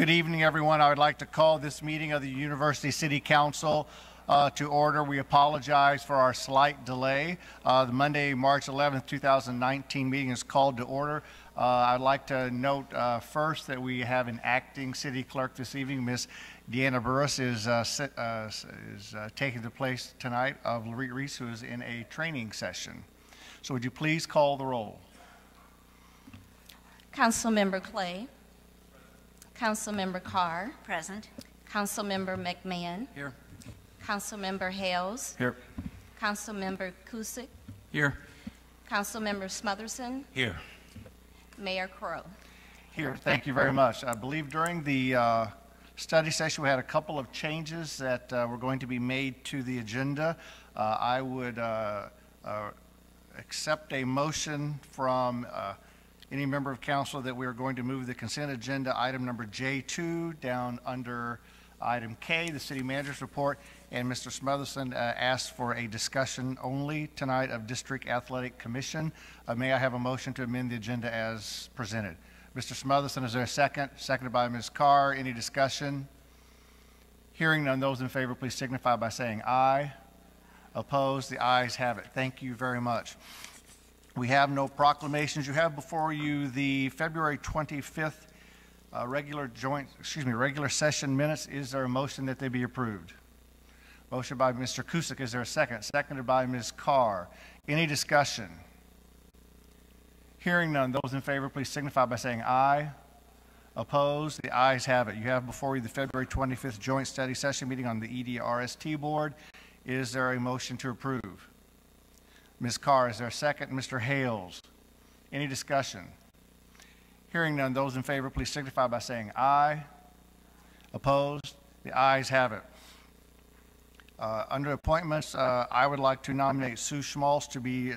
Good evening, everyone. I would like to call this meeting of the University City Council to order. We apologize for our slight delay. The Monday, March 11th, 2019 meeting is called to order. I'd like to note first that we have an acting city clerk this evening. Ms. Deanna Burris is taking the place tonight of Laurette Reese, who is in a training session. So would you please call the roll? Councilmember Clay. Councilmember Carr. Present. Councilmember McMahon. Here. Councilmember Hales. Here. Councilmember Cusick. Here. Councilmember Smotherson. Here. Mayor Crow. Here. Thank you very much. I believe during the study session we had a couple of changes that were going to be made to the agenda. I would accept a motion from any member of council that we are going to move the consent agenda item number J2 down under item K, the city manager's report, and Mr. Smotherson asked for a discussion only tonight of District Athletic Commission. May I have a motion to amend the agenda as presented? Mr. Smotherson, is there a second? Seconded by Ms. Carr. Any discussion? Hearing none, those in favor please signify by saying aye. Opposed? The ayes have it. Thank you very much. We have no proclamations. You have before you the February 25th regular session minutes. Is there a motion that they be approved? Motion by Mr. Cusick. Is there a second? Seconded by Ms. Carr. Any discussion? Hearing none, those in favor please signify by saying aye. Opposed? The ayes have it. You have before you the February 25th joint study session meeting on the EDRST board. Is there a motion to approve? Ms. Carr, is there a second? Mr. Hales. Any discussion? Hearing none, those in favor please signify by saying aye. Opposed? The ayes have it. Under appointments, I would like to nominate Sue Schmaltz to be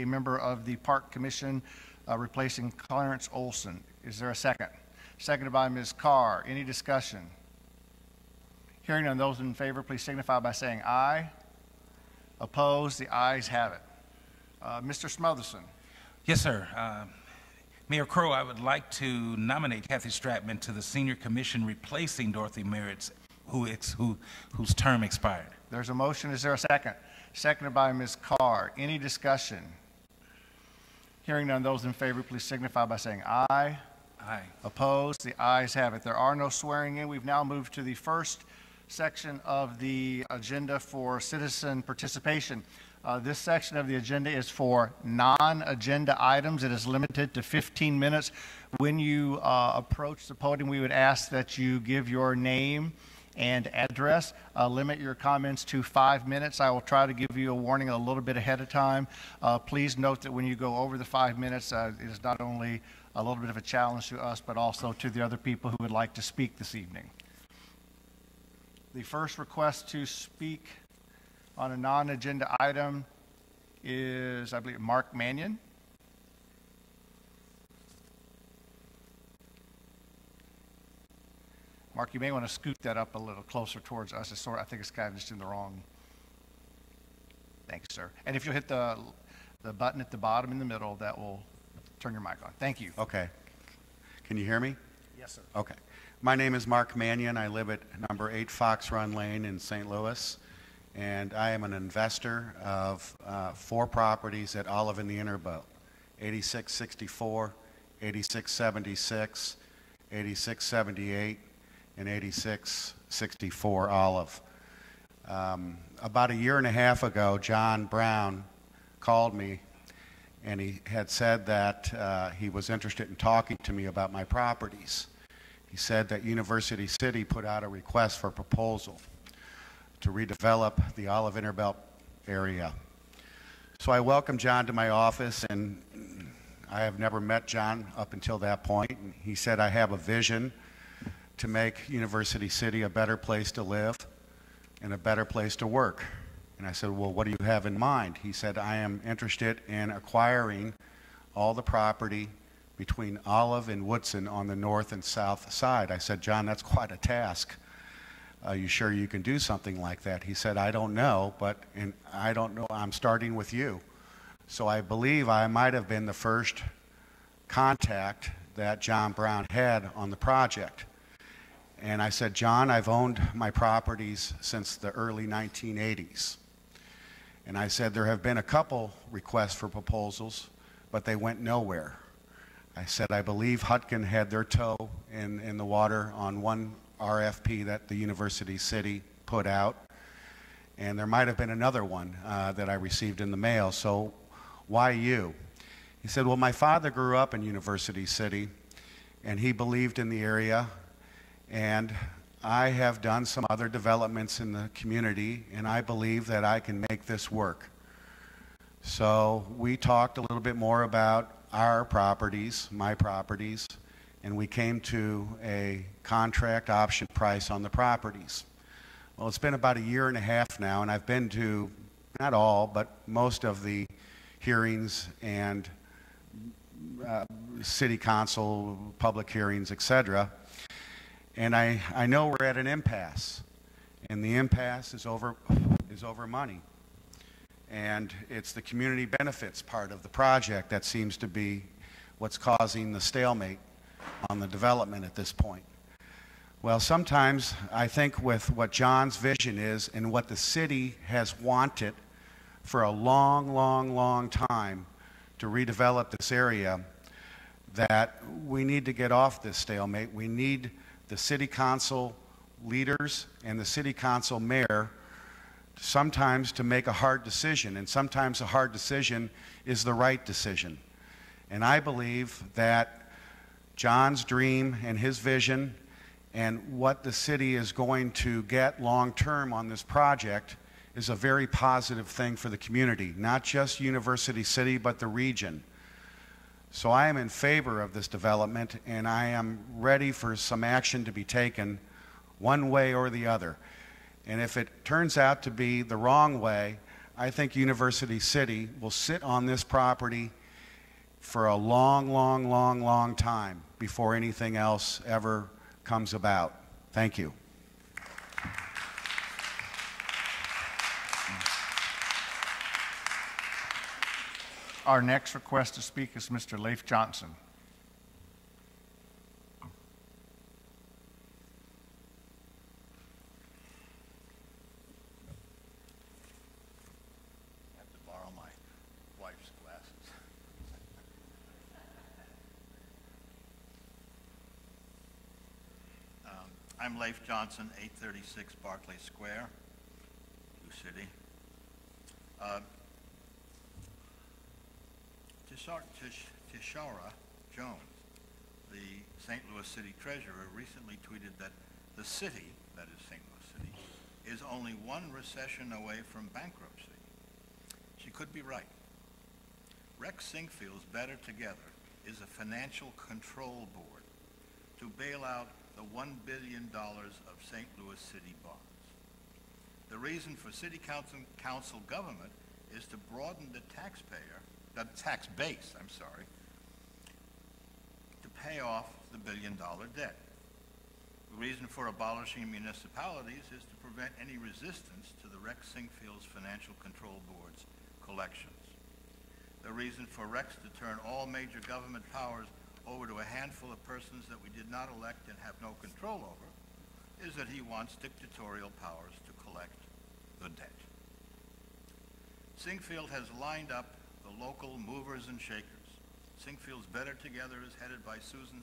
a member of the Park Commission, replacing Clarence Olson. Is there a second? Seconded by Ms. Carr. Any discussion? Hearing none, those in favor please signify by saying aye. Opposed? The ayes have it. Mr. Smotherson. Yes, sir. Mayor Crow, I would like to nominate Kathy Stratman to the Senior Commission, replacing Dorothy Merritt, whose term expired. There's a motion. Is there a second? Seconded by Ms. Carr. Any discussion? Hearing none, those in favor please signify by saying aye. Aye. Opposed? The ayes have it. There are no swearing in. We've now moved to the first section of the agenda for citizen participation. This section of the agenda is for non-agenda items. It is limited to 15 minutes. When you approach the podium, we would ask that you give your name and address. Limit your comments to 5 minutes. I will try to give you a warning a little bit ahead of time. Please note that when you go over the 5 minutes, it is not only a little bit of a challenge to us, but also to the other people who would like to speak this evening. The first request to speak on a non-agenda item is, I believe, Mark Mannion. Mark, you may want to scoot that up a little closer towards us. I think it's kind of just in the wrong. Thanks, sir. And if you'll hit the button at the bottom in the middle, that will turn your mic on. Thank you. Okay. Can you hear me? Yes, sir. Okay. My name is Mark Mannion. I live at number 8 Fox Run Lane in St. Louis, and I am an investor of 4 properties at Olive in the Innerboat: 8664, 8676, 8678, and 8664 Olive. About a year and a half ago, John Brown called me, and he had said that he was interested in talking to me about my properties. He said that University City put out a request for proposal to redevelop the Olive Innerbelt area. So I welcomed John to my office, and I have never met John up until that point. And he said, I have a vision to make University City a better place to live and a better place to work. And I said, well, what do you have in mind? He said, I am interested in acquiring all the property between Olive and Woodson on the north and south side. I said, John, that's quite a task. Are you sure you can do something like that? He said, I don't know, I don't know, I'm starting with you. So I believe I might have been the first contact that John Brown had on the project. And I said, John, I've owned my properties since the early 1980s. And I said, there have been a couple requests for proposals, but they went nowhere. I said, I believe Hutkin had their toe in the water on one RFP that the University City put out. And there might have been another one that I received in the mail. So why you? He said, well, my father grew up in University City, and he believed in the area. And I have done some other developments in the community, and I believe that I can make this work. So we talked a little bit more about our properties, my properties, and we came to a contract option price on the properties. Well, it's been about a year and a half now, and I've been to, not all, but most of the hearings and city council, public hearings, etc. And I know we're at an impasse, and the impasse is over money. And it's the community benefits part of the project that seems to be what's causing the stalemate on the development at this point. Well, sometimes I think with what John's vision is and what the city has wanted for a long, long, long time to redevelop this area, that we need to get off this stalemate. We need the city council leaders and the city council mayor sometimes to make a hard decision, and sometimes a hard decision is the right decision. And I believe that John's dream and his vision and what the city is going to get long term on this project is a very positive thing for the community, not just University City, but the region. So I am in favor of this development, and I am ready for some action to be taken one way or the other. And if it turns out to be the wrong way, I think University City will sit on this property for a long, long, long, long time before anything else ever comes about. Thank you. Our next request to speak is Mr. Leif Johnson. I have to borrow my wife's glasses. I'm Leif Johnson, 836 Barclay Square, Sioux City. Tishara Jones, the St. Louis City Treasurer, recently tweeted that the city, that is St. Louis City, is only one recession away from bankruptcy. She could be right. Rex Singfield's Better Together is a financial control board to bail out the $1 billion of St. Louis City bonds. The reason for city council government is to broaden the tax base, to pay off the billion-dollar debt. The reason for abolishing municipalities is to prevent any resistance to the Rex Singfield's Financial Control Board's collections. The reason for Rex to turn all major government powers over to a handful of persons that we did not elect and have no control over is that he wants dictatorial powers to collect the debt. Singfield has lined up the local movers and shakers. Singfield's Better Together is headed by Susan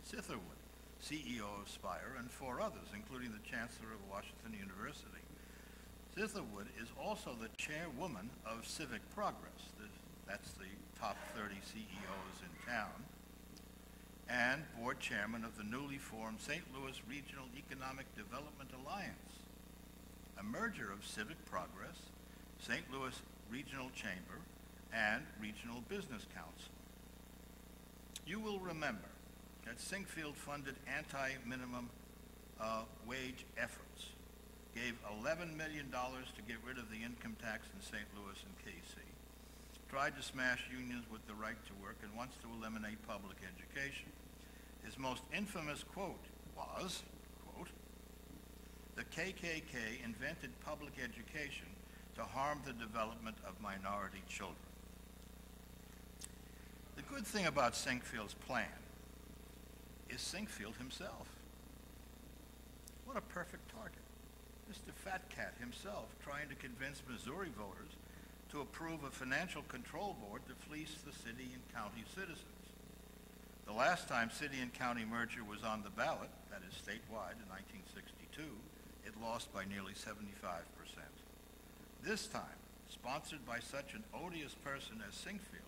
Sitherwood, CEO of Spire, and 4 others, including the Chancellor of Washington University. Sitherwood is also the chairwoman of Civic Progress. That's the top 30 CEOs in town, and board chairman of the newly formed St. Louis Regional Economic Development Alliance, a merger of Civic Progress, St. Louis Regional Chamber, and Regional Business Council. You will remember that Singfield funded anti-minimum wage efforts, gave $11 million to get rid of the income tax in St. Louis and KC, tried to smash unions with the right to work, and wants to eliminate public education. His most infamous quote was, quote, "The KKK invented public education to harm the development of minority children." The good thing about Singfield's plan is Singfield himself. What a perfect target. Mr. Fat Cat himself trying to convince Missouri voters to approve a financial control board to fleece the city and county citizens. The last time city and county merger was on the ballot, that is statewide in 1962, it lost by nearly 75%. This time, sponsored by such an odious person as Singfield,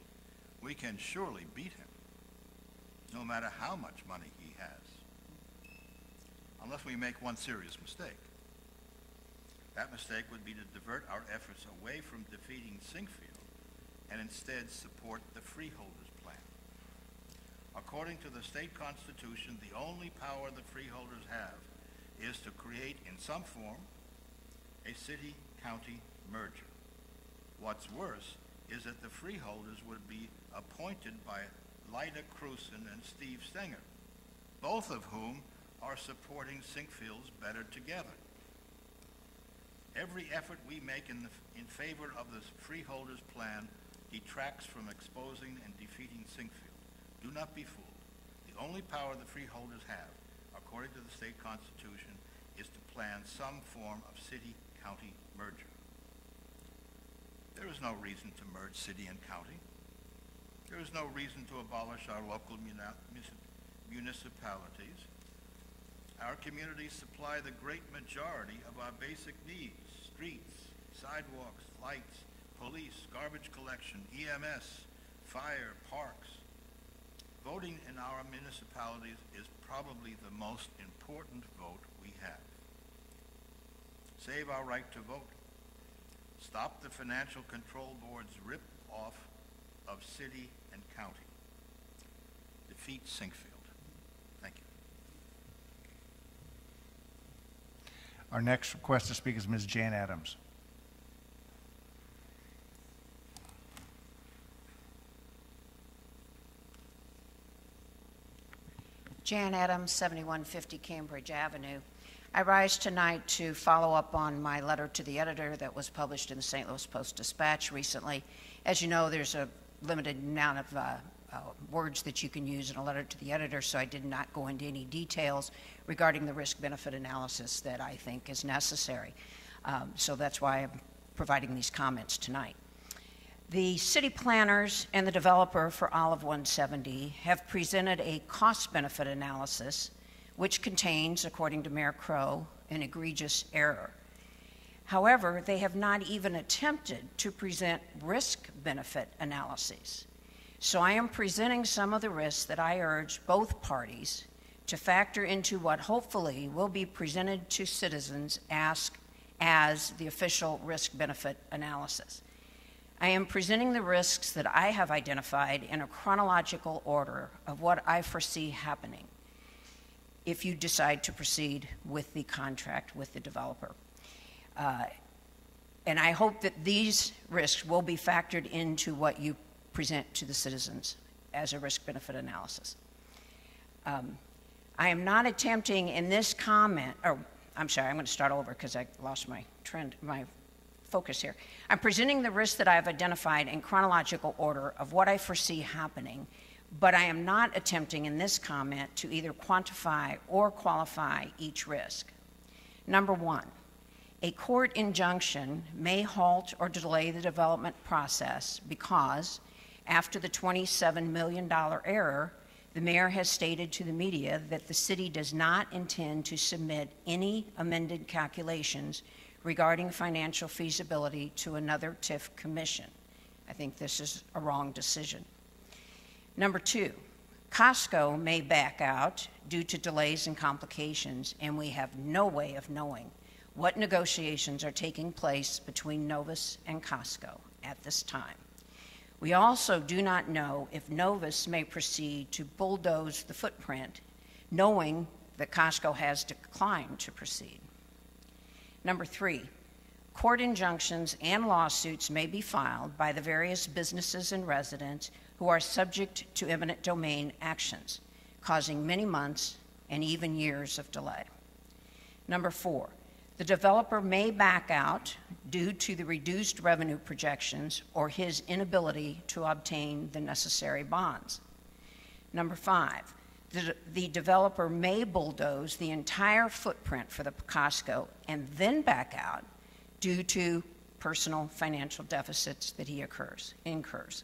we can surely beat him, no matter how much money he has. Unless we make one serious mistake. That mistake would be to divert our efforts away from defeating Singfield and instead support the freeholders' plan. According to the state constitution, the only power the freeholders have is to create in some form a city-county merger. What's worse is that the freeholders would be appointed by Lyda Krewson and Steve Stenger, both of whom are supporting Singfield's Better Together. Every effort we make in favor of the freeholders' plan detracts from exposing and defeating Singfield. Do not be fooled. The only power the freeholders have, according to the state constitution, is to plan some form of city-county merger. There is no reason to merge city and county. There is no reason to abolish our local municipalities. Our communities supply the great majority of our basic needs: streets, sidewalks, lights, police, garbage collection, EMS, fire, parks. Voting in our municipalities is probably the most important vote we have. Save our right to vote. Stop the Financial Control Board's rip-off of city and county. Defeat Singfield. Thank you. Our next request to speak is Ms. Jan Adams. Jan Adams, 7150 Cambridge Avenue. I rise tonight to follow up on my letter to the editor that was published in the St. Louis Post-Dispatch recently. As you know, there's a limited amount of words that you can use in a letter to the editor, so I did not go into any details regarding the risk-benefit analysis that I think is necessary. So that's why I'm providing these comments tonight. The city planners and the developer for Olive 170 have presented a cost-benefit analysis which contains, according to Mayor Crow, an egregious error. However, they have not even attempted to present risk-benefit analyses. So I am presenting some of the risks that I urge both parties to factor into what hopefully will be presented to citizens as the official risk-benefit analysis. I am presenting the risks that I have identified in a chronological order of what I foresee happening if you decide to proceed with the contract with the developer. And I hope that these risks will be factored into what you present to the citizens as a risk-benefit analysis. I am not attempting in this comment, or I'm sorry, I'm going to start over because I lost my focus here. I'm presenting the risks that I have identified in chronological order of what I foresee happening, but I am not attempting in this comment to either quantify or qualify each risk. Number one, a court injunction may halt or delay the development process because, after the $27 million error, the mayor has stated to the media that the city does not intend to submit any amended calculations regarding financial feasibility to another TIF commission. I think this is a wrong decision. Number two, Costco may back out due to delays and complications, and we have no way of knowing what negotiations are taking place between Novus and Costco at this time. We also do not know if Novus may proceed to bulldoze the footprint, knowing that Costco has declined to proceed. Number three, court injunctions and lawsuits may be filed by the various businesses and residents who are subject to eminent domain actions, causing many months and even years of delay. Number four, the developer may back out due to the reduced revenue projections or his inability to obtain the necessary bonds. Number five, the developer may bulldoze the entire footprint for the Costco and then back out due to personal financial deficits that he incurs.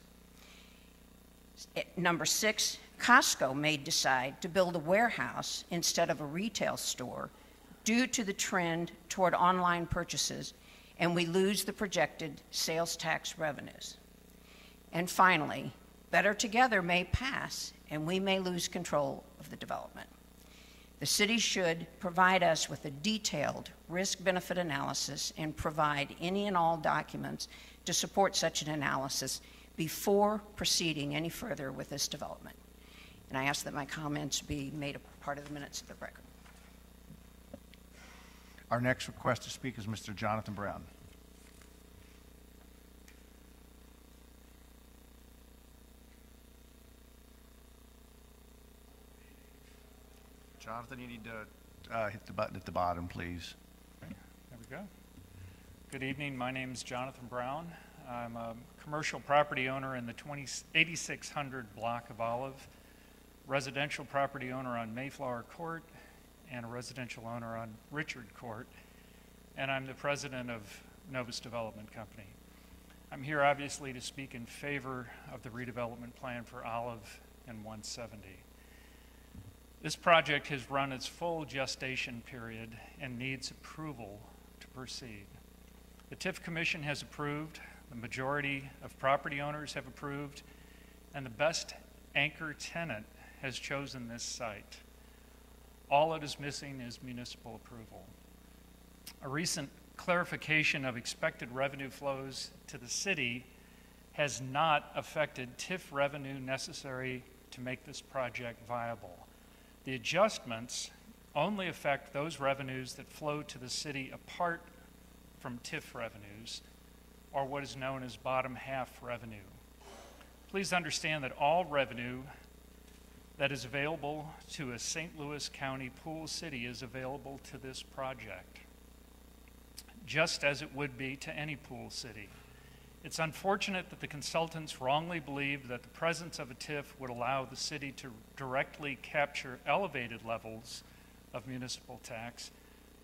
Number 6, Costco may decide to build a warehouse instead of a retail store due to the trend toward online purchases, and we lose the projected sales tax revenues. And finally, Better Together may pass, and we may lose control of the development. The city should provide us with a detailed risk-benefit analysis and provide any and all documents to support such an analysis before proceeding any further with this development. And I ask that my comments be made a part of the minutes of the record. Our next request to speak is Mr. Jonathan Brown. Jonathan, you need to hit the button at the bottom, please. Okay, there we go. Good evening. My name is Jonathan Brown. I'm a commercial property owner in the 8600 block of Olive, residential property owner on Mayflower Court, and a residential owner on Richard Court, and I'm the president of Novus Development Company. I'm here obviously to speak in favor of the redevelopment plan for Olive and 170. This project has run its full gestation period and needs approval to proceed. The TIF Commission has approved, the majority of property owners have approved, and the best anchor tenant has chosen this site. All it is missing is municipal approval. A recent clarification of expected revenue flows to the city has not affected TIF revenue necessary to make this project viable. The adjustments only affect those revenues that flow to the city apart from TIF revenues, or what is known as bottom half revenue. Please understand that all revenue that is available to a St. Louis County pool city is available to this project, just as it would be to any pool city. It's unfortunate that the consultants wrongly believed that the presence of a TIF would allow the city to directly capture elevated levels of municipal tax,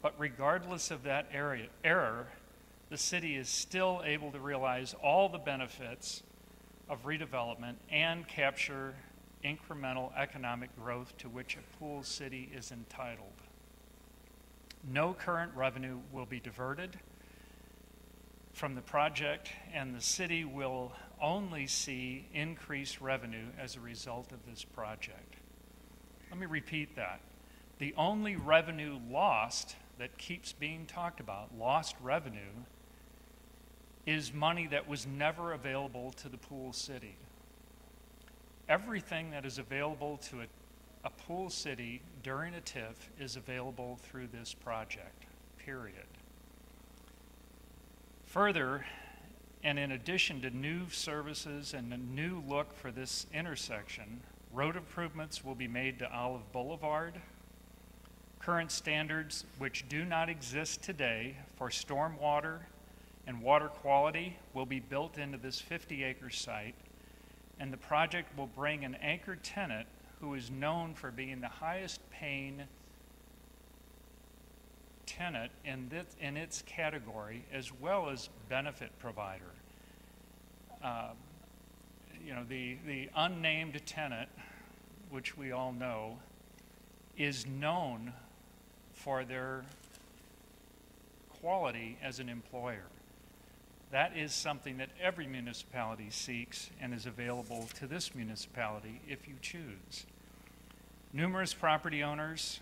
but regardless of that error, the city is still able to realize all the benefits of redevelopment and capture incremental economic growth to which a pool city is entitled. No current revenue will be diverted from the project, and the city will only see increased revenue as a result of this project. Let me repeat that. The only revenue lost that keeps being talked about, lost revenue, is money that was never available to the pool city. Everything that is available to a pool city during a TIF is available through this project, period. Further, and in addition to new services and a new look for this intersection, road improvements will be made to Olive Boulevard. Current standards, which do not exist today for stormwater and water quality, will be built into this 50-acre site, and the project will bring an anchor tenant who is known for being the highest paying tenant in its category, as well as benefit provider. You know, the unnamed tenant, which we all know, is known for their quality as an employer. That is something that every municipality seeks and is available to this municipality if you choose. Numerous property owners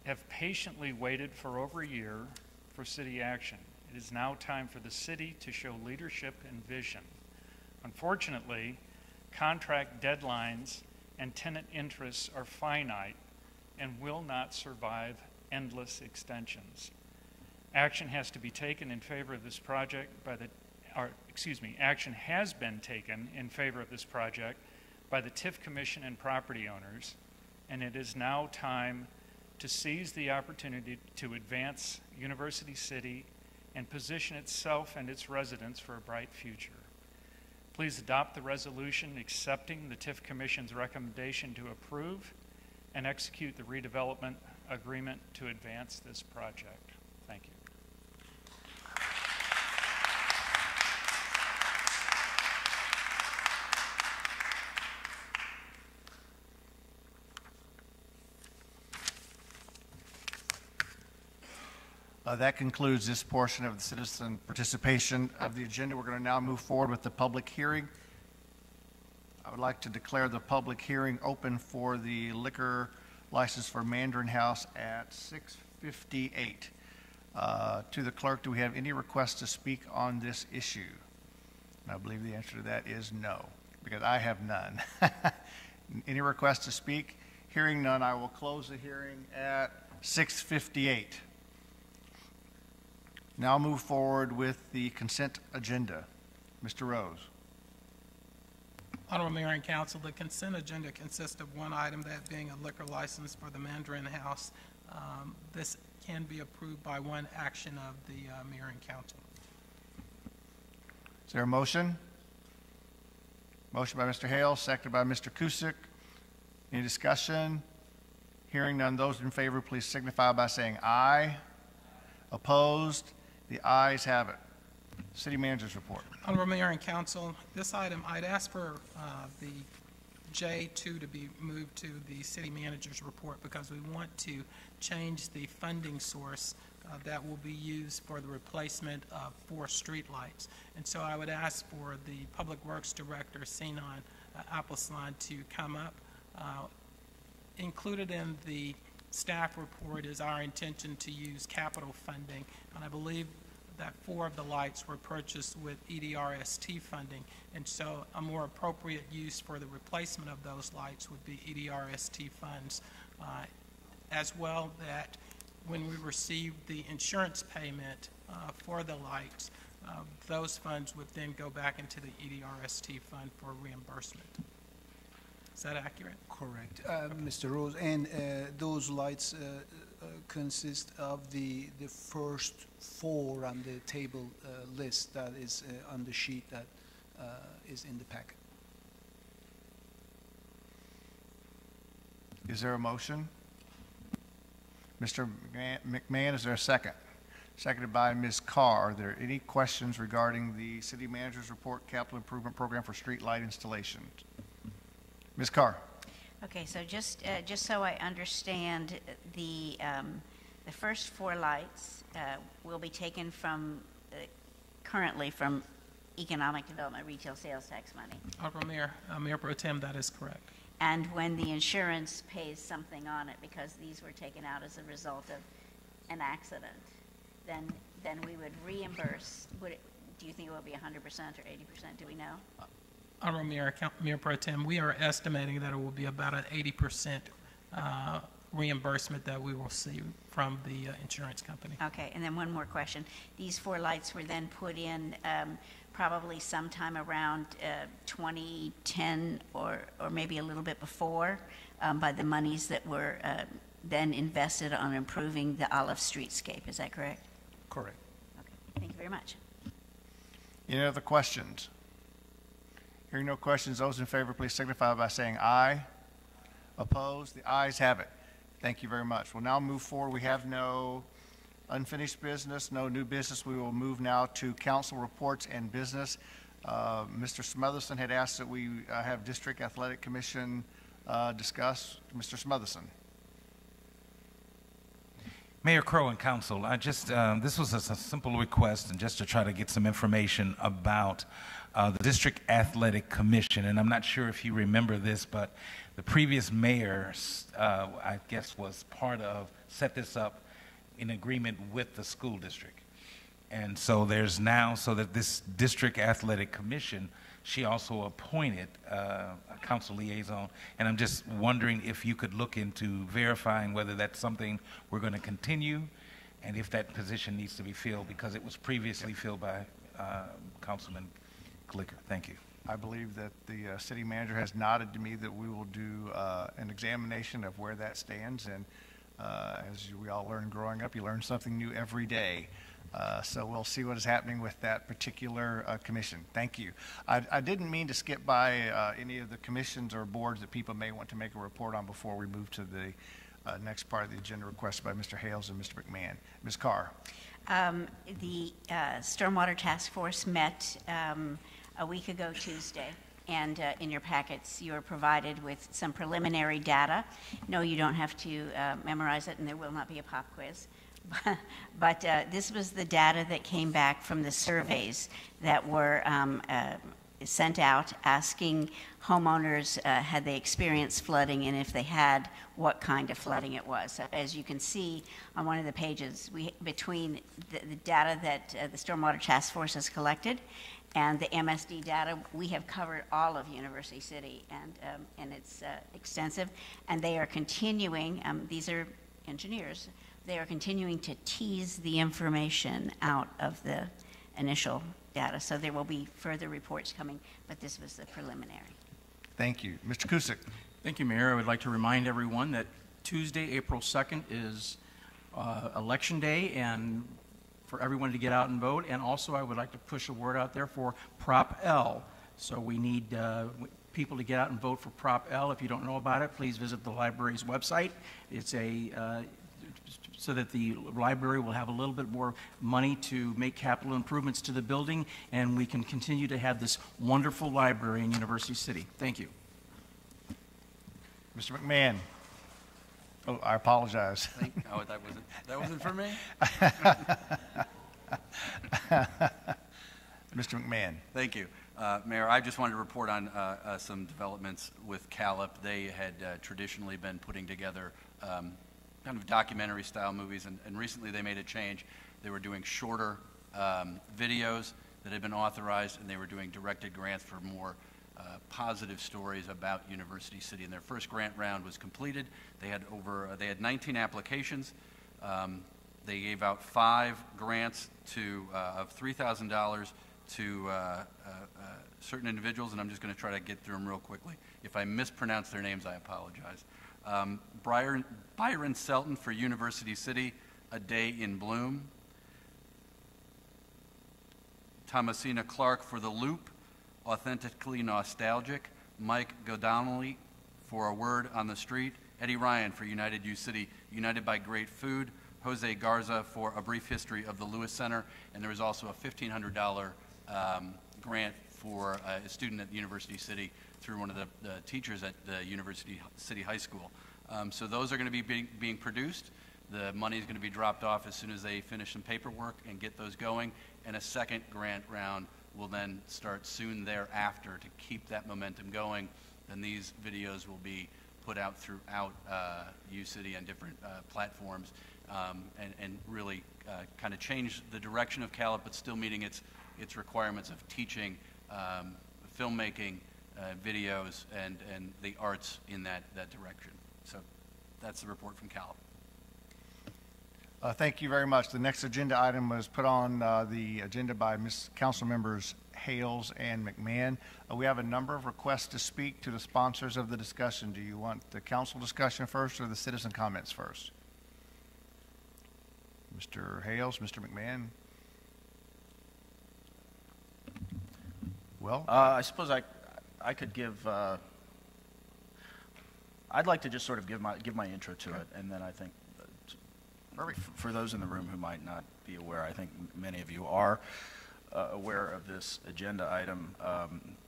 have patiently waited for over a year for city action. It is now time for the city to show leadership and vision. Unfortunately, contract deadlines and tenant interests are finite and will not survive endless extensions. Action has to be taken in favor of this project action has been taken in favor of this project by the TIF Commission and property owners, and it is now time to seize the opportunity to advance University City and position itself and its residents for a bright future. Please adopt the resolution accepting the TIF Commission's recommendation to approve and execute the redevelopment agreement to advance this project. Thank you. That concludes this portion of the citizen participation of the agenda. We're going to now move forward with the public hearing. I would like to declare the public hearing open for the liquor license for Mandarin House at 6:58. To the clerk, do we have any requests to speak on this issue? And I believe the answer to that is no, because I have none. Any requests to speak? Hearing none, I will close the hearing at 6:58. Now move forward with the consent agenda. Mr. Rose. Honorable Mayor and Council, the consent agenda consists of one item, that being a liquor license for the Mandarin House. This can be approved by one action of the Mayor and Council. Is there a motion? Motion by Mr. Hale, seconded by Mr. Cusick. Any discussion? Hearing none, those in favor, please signify by saying aye. Opposed? The ayes have it. City Manager's report. Honorable Mayor and Council, this item, I'd ask for the J2 to be moved to the City Manager's report, because we want to change the funding source that will be used for the replacement of 4 streetlights. And so I would ask for the Public Works Director, Sinan Appelslan, to come up. Included in the staff report is our intention to use capital funding, and I believe that 4 of the lights were purchased with EDRST funding, and so a more appropriate use for the replacement of those lights would be EDRST funds. As well, that when we receive the insurance payment for the lights, those funds would then go back into the EDRST fund for reimbursement. Is that accurate? Correct, Mr. Rose. And those lights consist of the first 4 on the table list that is on the sheet that is in the packet. Is there a motion? Mr. McMahon, is there a second? Seconded by Ms. Carr. Are there any questions regarding the City Manager's report, Capital Improvement Program for Street Light Installations? Ms. Carr. Okay, so just so I understand, the first 4 lights will be taken from currently from economic development retail sales tax money. Honorable Mayor, Mayor Pro Tem, that is correct. And when the insurance pays something on it, because these were taken out as a result of an accident, then we would reimburse. Do you think it will be 100% or 80%? Do we know? Honorable Mayor Pro Tem, we are estimating that it will be about an 80% reimbursement that we will see from the insurance company. Okay, and then one more question. These 4 lights were then put in probably sometime around 2010 or maybe a little bit before by the monies that were then invested on improving the Olive streetscape. Is that correct? Correct. Okay, thank you very much. Any other questions? Hearing no questions, those in favor, please signify by saying aye. Opposed? The ayes have it. Thank you very much. We'll now move forward. We have no unfinished business, no new business. We will move now to council reports and business. Mr. Smotherson had asked that we have District Athletic Commission discuss. Mr. Smotherson. Mayor Crow and Council, I just, this was a simple request, and just to try to get some information about the District Athletic Commission. And I'm not sure if you remember this, but the previous mayor, I guess, was part of, set this up in agreement with the school district. And so there's now, so that this District Athletic Commission, she also appointed a council liaison, and I'm just wondering if you could look into verifying whether that's something we're going to continue, and if that position needs to be filled, because it was previously filled by Councilman Glicker. Thank you. I believe that the city manager has nodded to me that we will do an examination of where that stands, and as we all learned growing up, you learn something new every day. So we'll see what is happening with that particular commission. Thank you. I didn't mean to skip by any of the commissions or boards that people may want to make a report on before we move to the next part of the agenda requested by Mr. Hales and Mr. McMahon. Ms. Carr. The Stormwater Task Force met a week ago Tuesday, and in your packets you are provided with some preliminary data. No, you don't have to memorize it, and there will not be a pop quiz. But this was the data that came back from the surveys that were sent out asking homeowners had they experienced flooding, and if they had, what kind of flooding it was. So as you can see on one of the pages, between the data that the Stormwater Task Force has collected and the MSD data, we have covered all of University City, and it's extensive. And they are continuing, these are engineers, they are continuing to tease the information out of the initial data. So there will be further reports coming, but this was the preliminary. Thank you. Mr. Cusick. Thank you, Mayor. I would like to remind everyone that Tuesday, April 2nd is Election Day, and for everyone to get out and vote. And also I would like to push a word out there for Prop L. So we need people to get out and vote for Prop L. If you don't know about it, please visit the library's website. It's so that the library will have a little bit more money to make capital improvements to the building, and we can continue to have this wonderful library in University City. Thank you. Mr. McMahon. Oh, I apologize. Oh, that wasn't for me? Mr. McMahon. Thank you. Mayor, I just wanted to report on some developments with CALIP. They had traditionally been putting together kind of documentary-style movies, and recently they made a change. They were doing shorter videos that had been authorized, and they were doing directed grants for more positive stories about University City. And their first grant round was completed. They had 19 applications. They gave out 5 grants of $3,000 to certain individuals, and I'm just going to try to get through them real quickly. If I mispronounce their names, I apologize. Byron Selton for University City, A Day in Bloom. Thomasina Clark for The Loop, Authentically Nostalgic. Mike Godonnelly for A Word on the Street. Eddie Ryan for United U City, United by Great Food. Jose Garza for A Brief History of the Lewis Center. And there was also a $1,500 grant for a student at University City through one of the teachers at the University City High School. So those are going to be being produced. The money is going to be dropped off as soon as they finish some paperwork and get those going. And a second grant round will then start soon thereafter to keep that momentum going. Then these videos will be put out throughout U-City and different platforms and really kind of change the direction of CALIP, but still meeting its requirements of teaching, filmmaking, videos, and the arts in that direction. So that's the report from CALIP. Thank you very much. The next agenda item was put on the agenda by Council Members Hales and McMahon. We have a number of requests to speak to the sponsors of the discussion. Do you want the council discussion first or the citizen comments first? Mr. Hales, Mr. McMahon? Well, I suppose I could give. I'd like to just sort of give my intro to it, and then I think for those in the room who might not be aware, I think many of you are aware of this agenda item.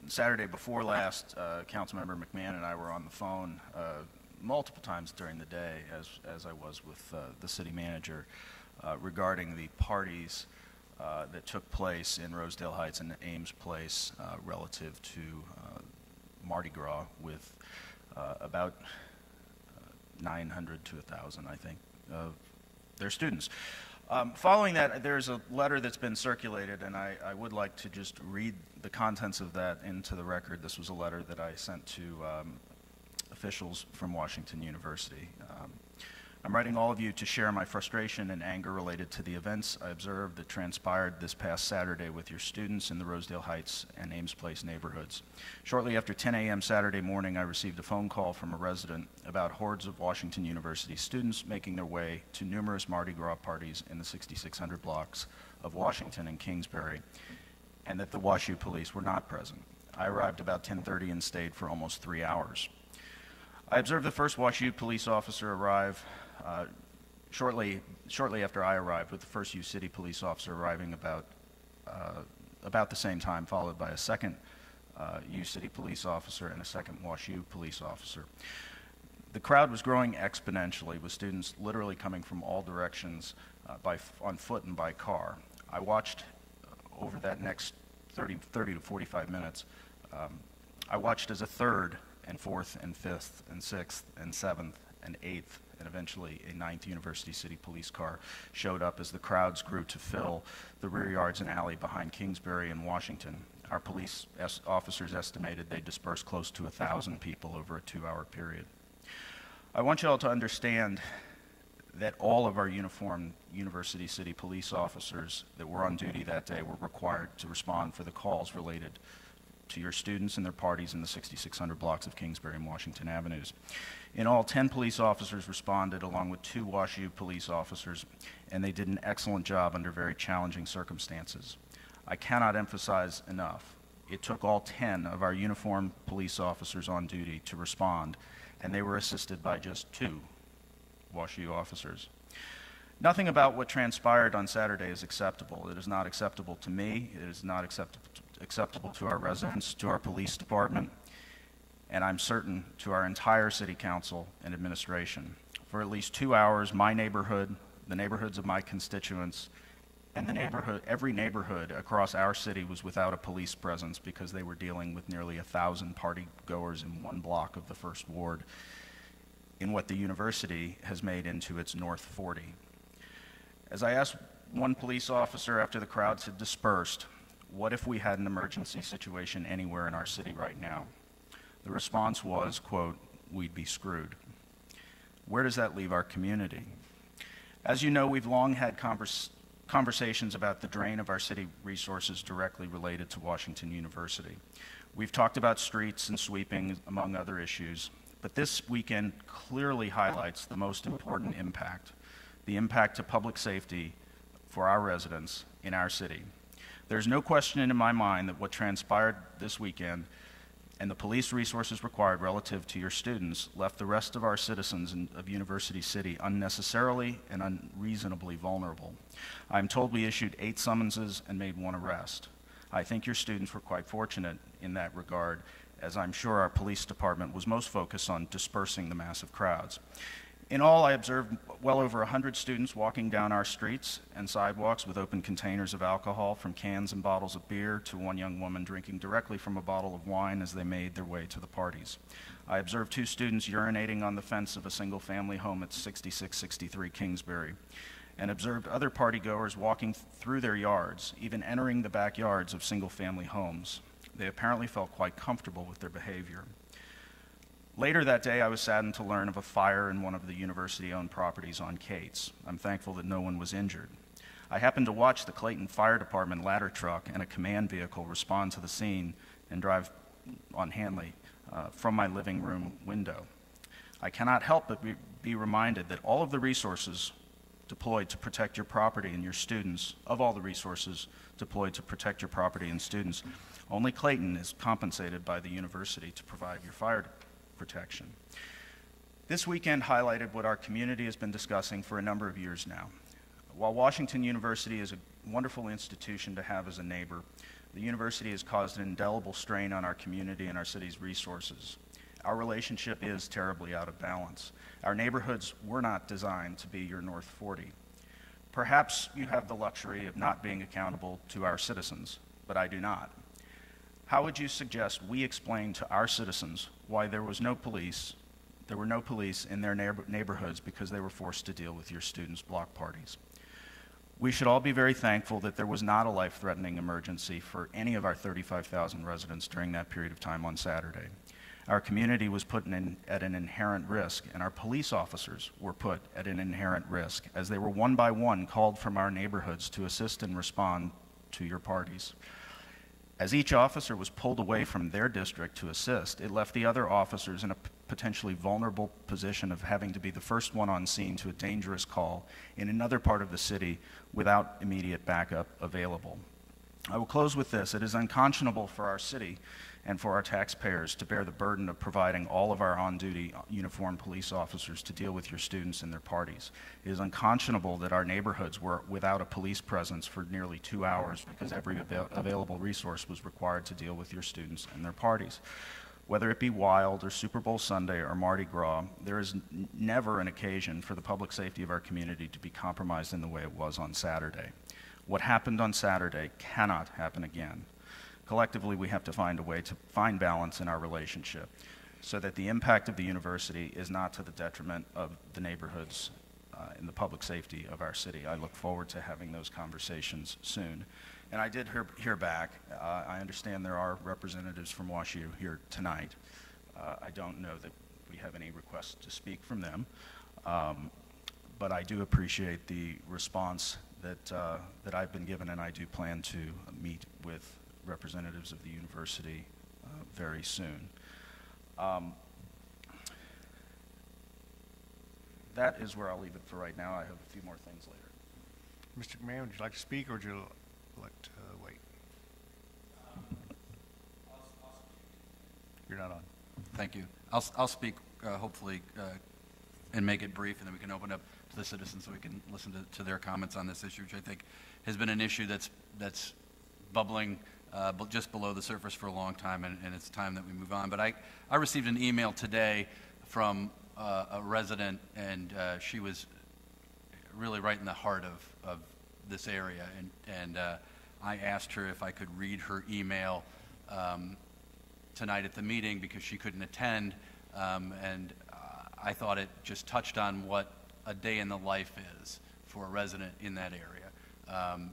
Saturday before last, Councilmember McMahon and I were on the phone multiple times during the day, as I was with the city manager, regarding the parties that took place in Rosedale Heights and Ames Place relative to Mardi Gras, with about 900 to 1,000, I think, of their students. Following that, there's a letter that's been circulated, and I would like to just read the contents of that into the record. This was a letter that I sent to officials from Washington University. I'm writing all of you to share my frustration and anger related to the events I observed that transpired this past Saturday with your students in the Rosedale Heights and Ames Place neighborhoods. Shortly after 10 a.m. Saturday morning, I received a phone call from a resident about hordes of Washington University students making their way to numerous Mardi Gras parties in the 6600 blocks of Washington and Kingsbury, and that the WashU police were not present. I arrived about 10:30 and stayed for almost 3 hours. I observed the first WashU police officer arrive shortly after I arrived, with the first U City police officer arriving about the same time, followed by a second U City police officer and a second WashU police officer. The crowd was growing exponentially, with students literally coming from all directions on foot and by car. I watched over that next 30 to 45 minutes, I watched as a third and fourth and fifth and sixth and seventh and eighth and eventually a ninth University City Police car showed up as the crowds grew to fill the rear yards and alley behind Kingsbury and Washington. Our police officers estimated they dispersed close to 1,000 people over a 2-hour period. I want you all to understand that all of our uniformed University City police officers that were on duty that day were required to respond for the calls related to your students and their parties in the 6,600 blocks of Kingsbury and Washington Avenues. In all, 10 police officers responded along with 2 WashU police officers, and they did an excellent job under very challenging circumstances. I cannot emphasize enough, it took all 10 of our uniformed police officers on duty to respond, and they were assisted by just 2 WashU officers. Nothing about what transpired on Saturday is acceptable. It is not acceptable to me. It is not acceptable to our residents, to our police department, and I'm certain to our entire city council and administration. For at least 2 hours, my neighborhood, the neighborhoods of my constituents, and every neighborhood across our city was without a police presence because they were dealing with nearly 1,000 party goers in one block of the First Ward in what the university has made into its North 40. As I asked one police officer after the crowds had dispersed, what if we had an emergency situation anywhere in our city right now? The response was, quote, we'd be screwed. Where does that leave our community? As you know, we've long had conversations about the drain of our city resources directly related to Washington University. We've talked about streets and sweeping, among other issues, but this weekend clearly highlights the most important impact, the impact to public safety for our residents in our city. There's no question in my mind that what transpired this weekend and the police resources required relative to your students left the rest of our citizens of University City unnecessarily and unreasonably vulnerable. I'm told we issued 8 summonses and made 1 arrest. I think your students were quite fortunate in that regard, as I'm sure our police department was most focused on dispersing the massive crowds. In all, I observed well over 100 students walking down our streets and sidewalks with open containers of alcohol, from cans and bottles of beer to one young woman drinking directly from a bottle of wine as they made their way to the parties. I observed 2 students urinating on the fence of a single-family home at 6663 Kingsbury, and observed other partygoers walking through their yards, even entering the backyards of single-family homes. They apparently felt quite comfortable with their behavior. Later that day, I was saddened to learn of a fire in one of the university-owned properties on Cates. I'm thankful that no one was injured. I happened to watch the Clayton Fire Department ladder truck and a command vehicle respond to the scene and drive on Hanley from my living room window. I cannot help but be reminded that all of the resources deployed to protect your property and your students, of all the resources deployed to protect your property and students, only Clayton is compensated by the university to provide your fire protection. This weekend highlighted what our community has been discussing for a number of years now. While Washington University is a wonderful institution to have as a neighbor, the university has caused an indelible strain on our community and our city's resources. Our relationship is terribly out of balance. Our neighborhoods were not designed to be your North 40. Perhaps you have the luxury of not being accountable to our citizens, but I do not. How would you suggest we explain to our citizens why there were no police in their neighborhoods because they were forced to deal with your students' block parties? We should all be very thankful that there was not a life-threatening emergency for any of our 35,000 residents during that period of time on Saturday. Our community was put at an inherent risk, and our police officers were put at an inherent risk as they were one by one called from our neighborhoods to assist and respond to your parties. As each officer was pulled away from their district to assist, it left the other officers in a potentially vulnerable position of having to be the first one on scene to a dangerous call in another part of the city without immediate backup available. I will close with this. It is unconscionable for our city and for our taxpayers to bear the burden of providing all of our on-duty uniformed police officers to deal with your students and their parties. It is unconscionable that our neighborhoods were without a police presence for nearly 2 hours because every available resource was required to deal with your students and their parties. Whether it be Wild or Super Bowl Sunday or Mardi Gras, there is never an occasion for the public safety of our community to be compromised in the way it was on Saturday. What happened on Saturday cannot happen again. Collectively, we have to find a way to find balance in our relationship so that the impact of the university is not to the detriment of the neighborhoods and the public safety of our city. I look forward to having those conversations soon. And I did hear back. I understand there are representatives from WashU here tonight. I don't know that we have any requests to speak from them, but I do appreciate the response that I've been given, and I do plan to meet with representatives of the university very soon. That is where I'll leave it for right now. I have a few more things later. Mr. McMahon, would you like to speak, or would you like to wait? You're not on. Thank you. I'll speak hopefully and make it brief, and then we can open up to the citizens so we can listen to their comments on this issue, which I think has been an issue that's bubbling just below the surface for a long time, and it's time that we move on. But I received an email today from a resident, and she was really right in the heart of this area, and I asked her if I could read her email tonight at the meeting because she couldn't attend, and I thought it just touched on what a day in the life is for a resident in that area,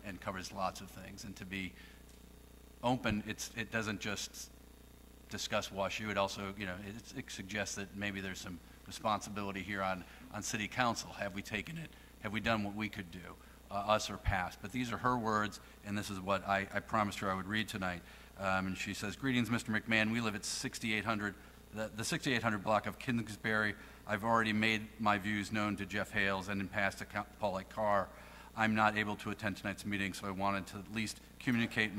and covers lots of things. And to be open, it doesn't just discuss WashU. It also, it suggests that maybe there's some responsibility here on City Council. Have we taken it? Have we done what we could do, us or past? But these are her words, and this is what I promised her I would read tonight. And she says, "Greetings, Mr. McMahon. We live at 6800, the 6800 block of Kingsbury. I've already made my views known to Jeff Hales and in past to Paul Carr. I'm not able to attend tonight's meeting, so I wanted to at least communicate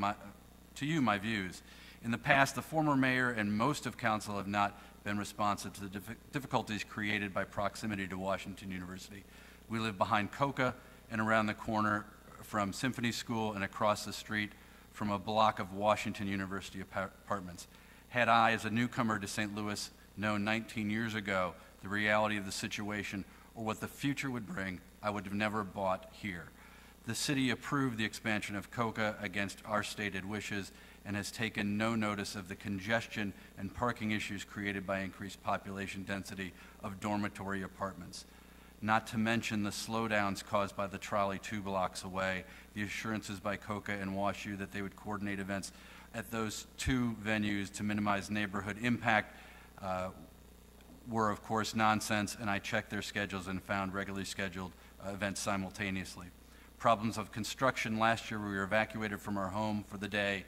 to you my views. In the past, the former mayor and most of council have not been responsive to the difficulties created by proximity to Washington University. We live behind COCA and around the corner from Symphony School and across the street from a block of Washington University apartments. Had I, as a newcomer to St. Louis, known 19 years ago the reality of the situation or what the future would bring, I would have never bought here. The city approved the expansion of COCA against our stated wishes and has taken no notice of the congestion and parking issues created by increased population density of dormitory apartments. Not to mention the slowdowns caused by the trolley 2 blocks away, the assurances by COCA and WashU that they would coordinate events at those 2 venues to minimize neighborhood impact were of course nonsense, and I checked their schedules and found regularly scheduled events simultaneously. Problems of construction. Last year we were evacuated from our home for the day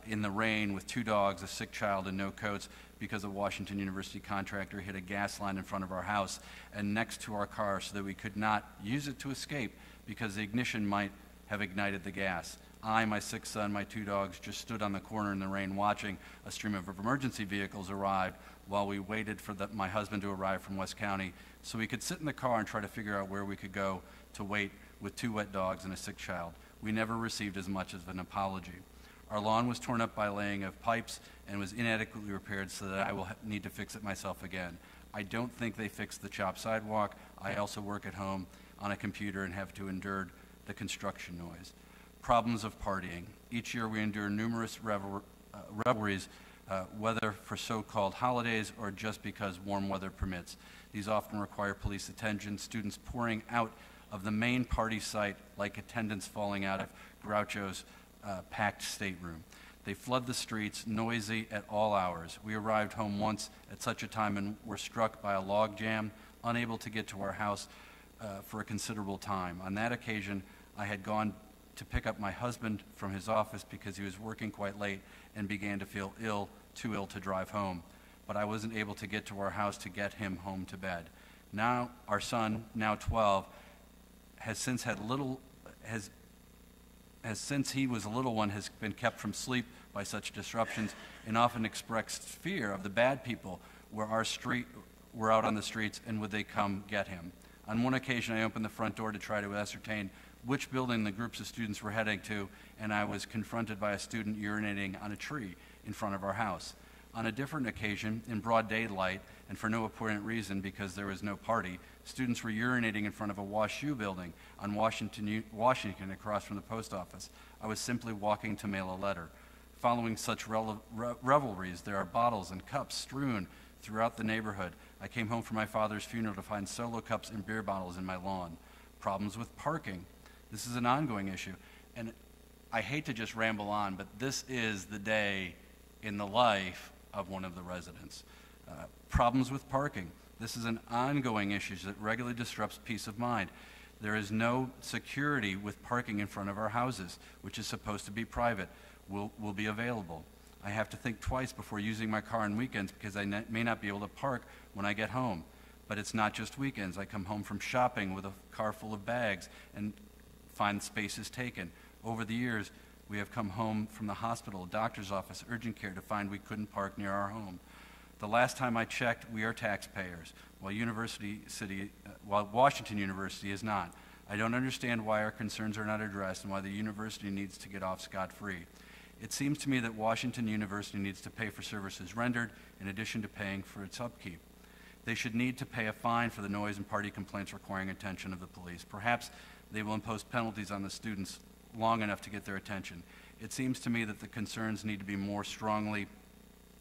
in the rain with 2 dogs, a sick child, and no coats because a Washington University contractor hit a gas line in front of our house and next to our car so that we could not use it to escape because the ignition might have ignited the gas. I, my sick son, my 2 dogs just stood on the corner in the rain watching a stream of emergency vehicles arrive while we waited for my husband to arrive from West County so we could sit in the car and try to figure out where we could go to wait with 2 wet dogs and a sick child. We never received as much as an apology. Our lawn was torn up by laying of pipes and was inadequately repaired so that I will need to fix it myself again. I don't think they fixed the chopped sidewalk. I also work at home on a computer and have to endure the construction noise. Problems of partying. Each year we endure numerous revelries, whether for so-called holidays or just because warm weather permits. These often require police attention, students pouring out of the main party site like attendants falling out of Groucho's packed stateroom. They flood the streets, noisy at all hours. We arrived home once at such a time and were struck by a log jam, unable to get to our house for a considerable time. On that occasion, I had gone to pick up my husband from his office because he was working quite late and began to feel ill, too ill to drive home. but I wasn't able to get to our house to get him home to bed. Now our son, now 12, has since he was a little one, has been kept from sleep by such disruptions and often expressed fear of the bad people were out on the streets and would they come get him. On one occasion, I opened the front door to try to ascertain which building the groups of students were heading to, and I was confronted by a student urinating on a tree in front of our house. On a different occasion, in broad daylight, and for no apparent reason because there was no party, students were urinating in front of a WashU building on Washington across from the post office. I was simply walking to mail a letter. Following such revelries, there are bottles and cups strewn throughout the neighborhood. I came home from my father's funeral to find Solo cups and beer bottles in my lawn. Problems with parking. This is an ongoing issue. And I hate to just ramble on, but this is the day in the life of one of the residents. Problems with parking. This is an ongoing issue that regularly disrupts peace of mind. There is no security with parking in front of our houses, which is supposed to be private, will be available. I have to think twice before using my car on weekends because I may not be able to park when I get home. But it's not just weekends. I come home from shopping with a car full of bags and find spaces taken. Over the years, we have come home from the hospital, doctor's office, urgent care to find we couldn't park near our home. The last time I checked, we are taxpayers, while Washington University is not. I don't understand why our concerns are not addressed and why the university needs to get off scot-free. It seems to me that Washington University needs to pay for services rendered in addition to paying for its upkeep. They should need to pay a fine for the noise and party complaints requiring attention of the police. Perhaps they will impose penalties on the students long enough to get their attention. It seems to me that the concerns need to be more strongly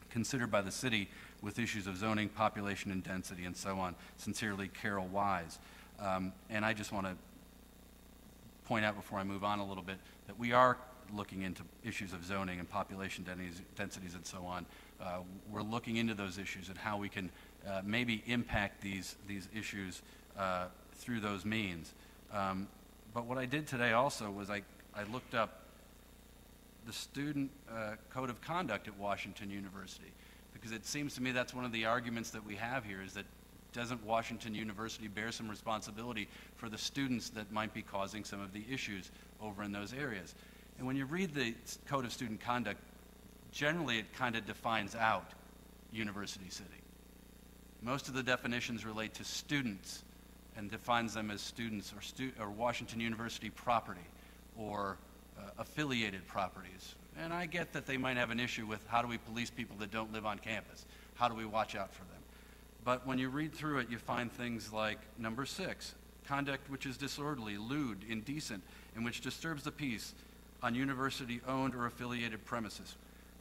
considered by the city with issues of zoning, population and density, and so on. Sincerely, Carol Wise. And I just want to point out before I move on a little bit that we are looking into issues of zoning and population densities and so on. We're looking into those issues and how we can maybe impact these issues through those means. But what I did today also was I looked up the student code of conduct at Washington University, because it seems to me that's one of the arguments that we have here, is that doesn't Washington University bear some responsibility for the students that might be causing some of the issues over in those areas? And when you read the Code of Student Conduct, generally it kind of defines out University City. Most of the definitions relate to students and defines them as students or Washington University property or affiliated properties. And I get that they might have an issue with how do we police people that don't live on campus? How do we watch out for them? But when you read through it, you find things like number 6, conduct which is disorderly, lewd, indecent, and which disturbs the peace on university-owned or affiliated premises.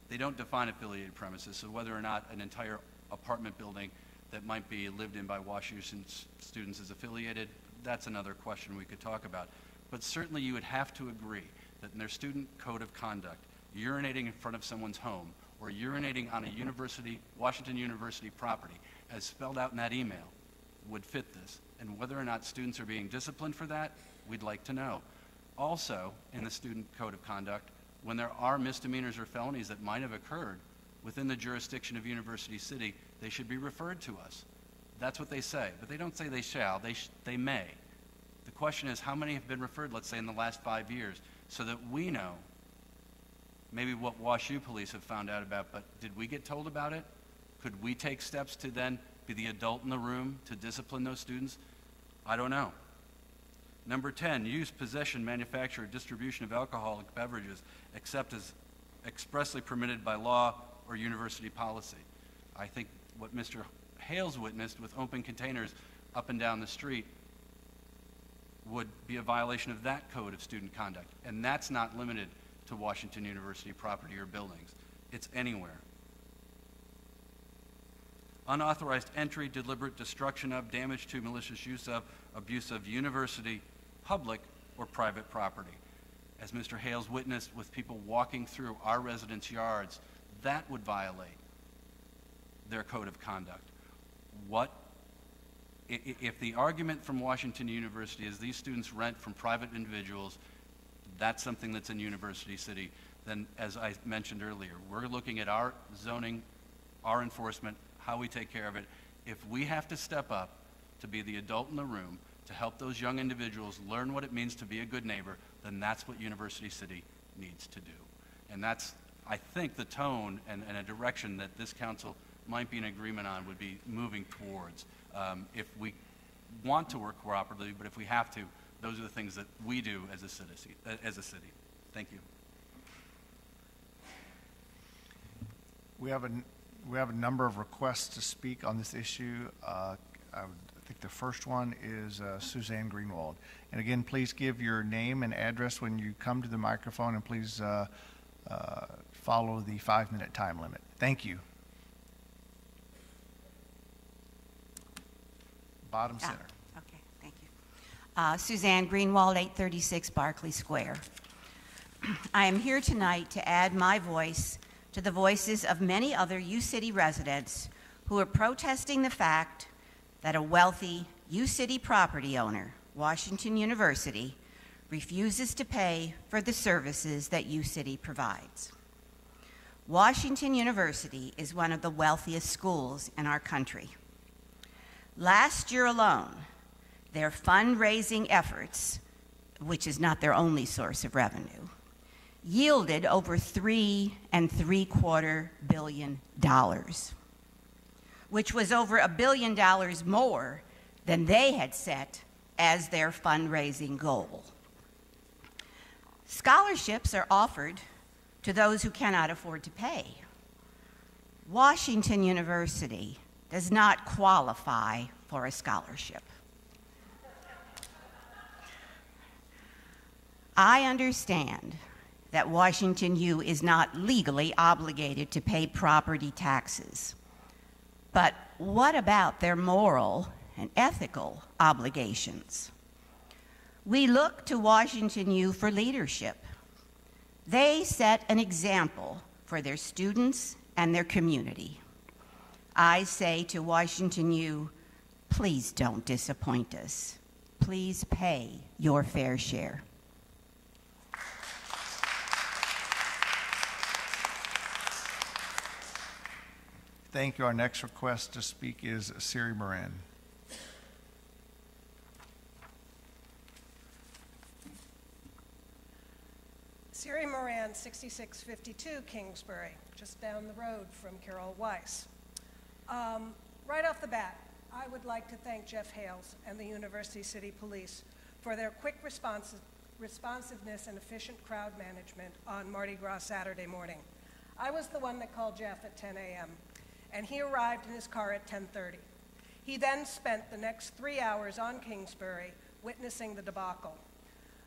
They don't define affiliated premises, so whether or not an entire apartment building that might be lived in by WashU students is affiliated, that's another question we could talk about. But certainly you would have to agree that in their student code of conduct, urinating in front of someone's home or urinating on a Washington University property, as spelled out in that email, would fit this. And whether or not students are being disciplined for that, we'd like to know. Also, in the student code of conduct, when there are misdemeanors or felonies that might have occurred within the jurisdiction of University City, they should be referred to us. That's what they say, but they don't say they shall, they may. The question is, how many have been referred, let's say, in the last 5 years, so that we know maybe what WashU police have found out about, but did we get told about it? Could we take steps to then be the adult in the room to discipline those students? I don't know. Number 10, use, possession, manufacture, or distribution of alcoholic beverages except as expressly permitted by law or university policy. I think what Mr. Hales witnessed with open containers up and down the street would be a violation of that code of student conduct. And that's not limited to Washington University property or buildings. It's anywhere. Unauthorized entry, deliberate destruction of, damage to, malicious use of, abuse of university, public, or private property. As Mr. Hales witnessed with people walking through our residents' yards, that would violate their code of conduct. If the argument from Washington University is these students rent from private individuals, that's something that's in University City, then as I mentioned earlier, we're looking at our zoning, our enforcement, how we take care of it. If we have to step up to be the adult in the room to help those young individuals learn what it means to be a good neighbor, then that's what University City needs to do. And that's, I think, the tone and a direction that this council might be in agreement on would be moving towards. If we want to work cooperatively, but if we have to, those are the things that we do as a city. Thank you. We have a number of requests to speak on this issue. I think the first one is Suzanne Greenwald. And again, please give your name and address when you come to the microphone, and please follow the 5-minute time limit. Thank you. Bottom center. Okay, thank you. Suzanne Greenwald, 836 Barclay Square. I am here tonight to add my voice to the voices of many other U-City residents who are protesting the fact that a wealthy U-City property owner, Washington University, refuses to pay for the services that U-City provides. Washington University is one of the wealthiest schools in our country. Last year alone, their fundraising efforts, which is not their only source of revenue, yielded over $3.75 billion, which was over $1 billion more than they had set as their fundraising goal. Scholarships are offered to those who cannot afford to pay. Washington University does not qualify for a scholarship. I understand that Washington U is not legally obligated to pay property taxes. But what about their moral and ethical obligations? We look to Washington U for leadership. They set an example for their students and their community. I say to Washington U, please don't disappoint us. Please pay your fair share. Thank you. Our next request to speak is Siri Moran. Siri Moran, 6652 Kingsbury, just down the road from Carol Weiss. Right off the bat, I would like to thank Jeff Hales and the University City Police for their quick responsiveness and efficient crowd management on Mardi Gras Saturday morning. I was the one that called Jeff at 10 a.m., and he arrived in his car at 10:30. He then spent the next 3 hours on Kingsbury witnessing the debacle.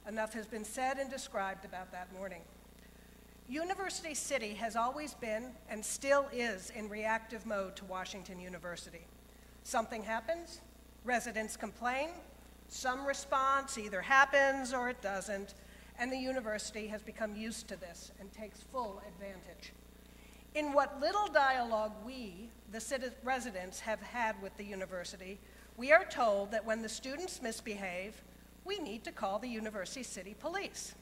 Enough has been said and described about that morning. University City has always been and still is in reactive mode to Washington University. Something happens, residents complain, some response either happens or it doesn't, and the university has become used to this and takes full advantage. In what little dialogue we, the residents, have had with the university, we are told that when the students misbehave, we need to call the University City Police.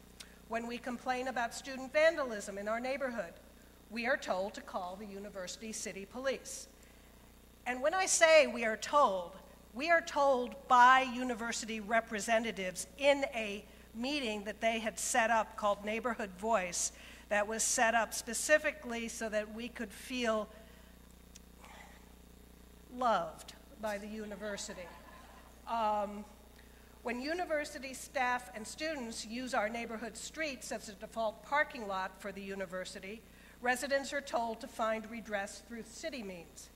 When we complain about student vandalism in our neighborhood, we are told to call the University City Police. And when I say we are told by university representatives in a meeting that they had set up called Neighborhood Voice, that was set up specifically so that we could feel loved by the university. When university staff and students use our neighborhood streets as a default parking lot for the university, residents are told to find redress through city means.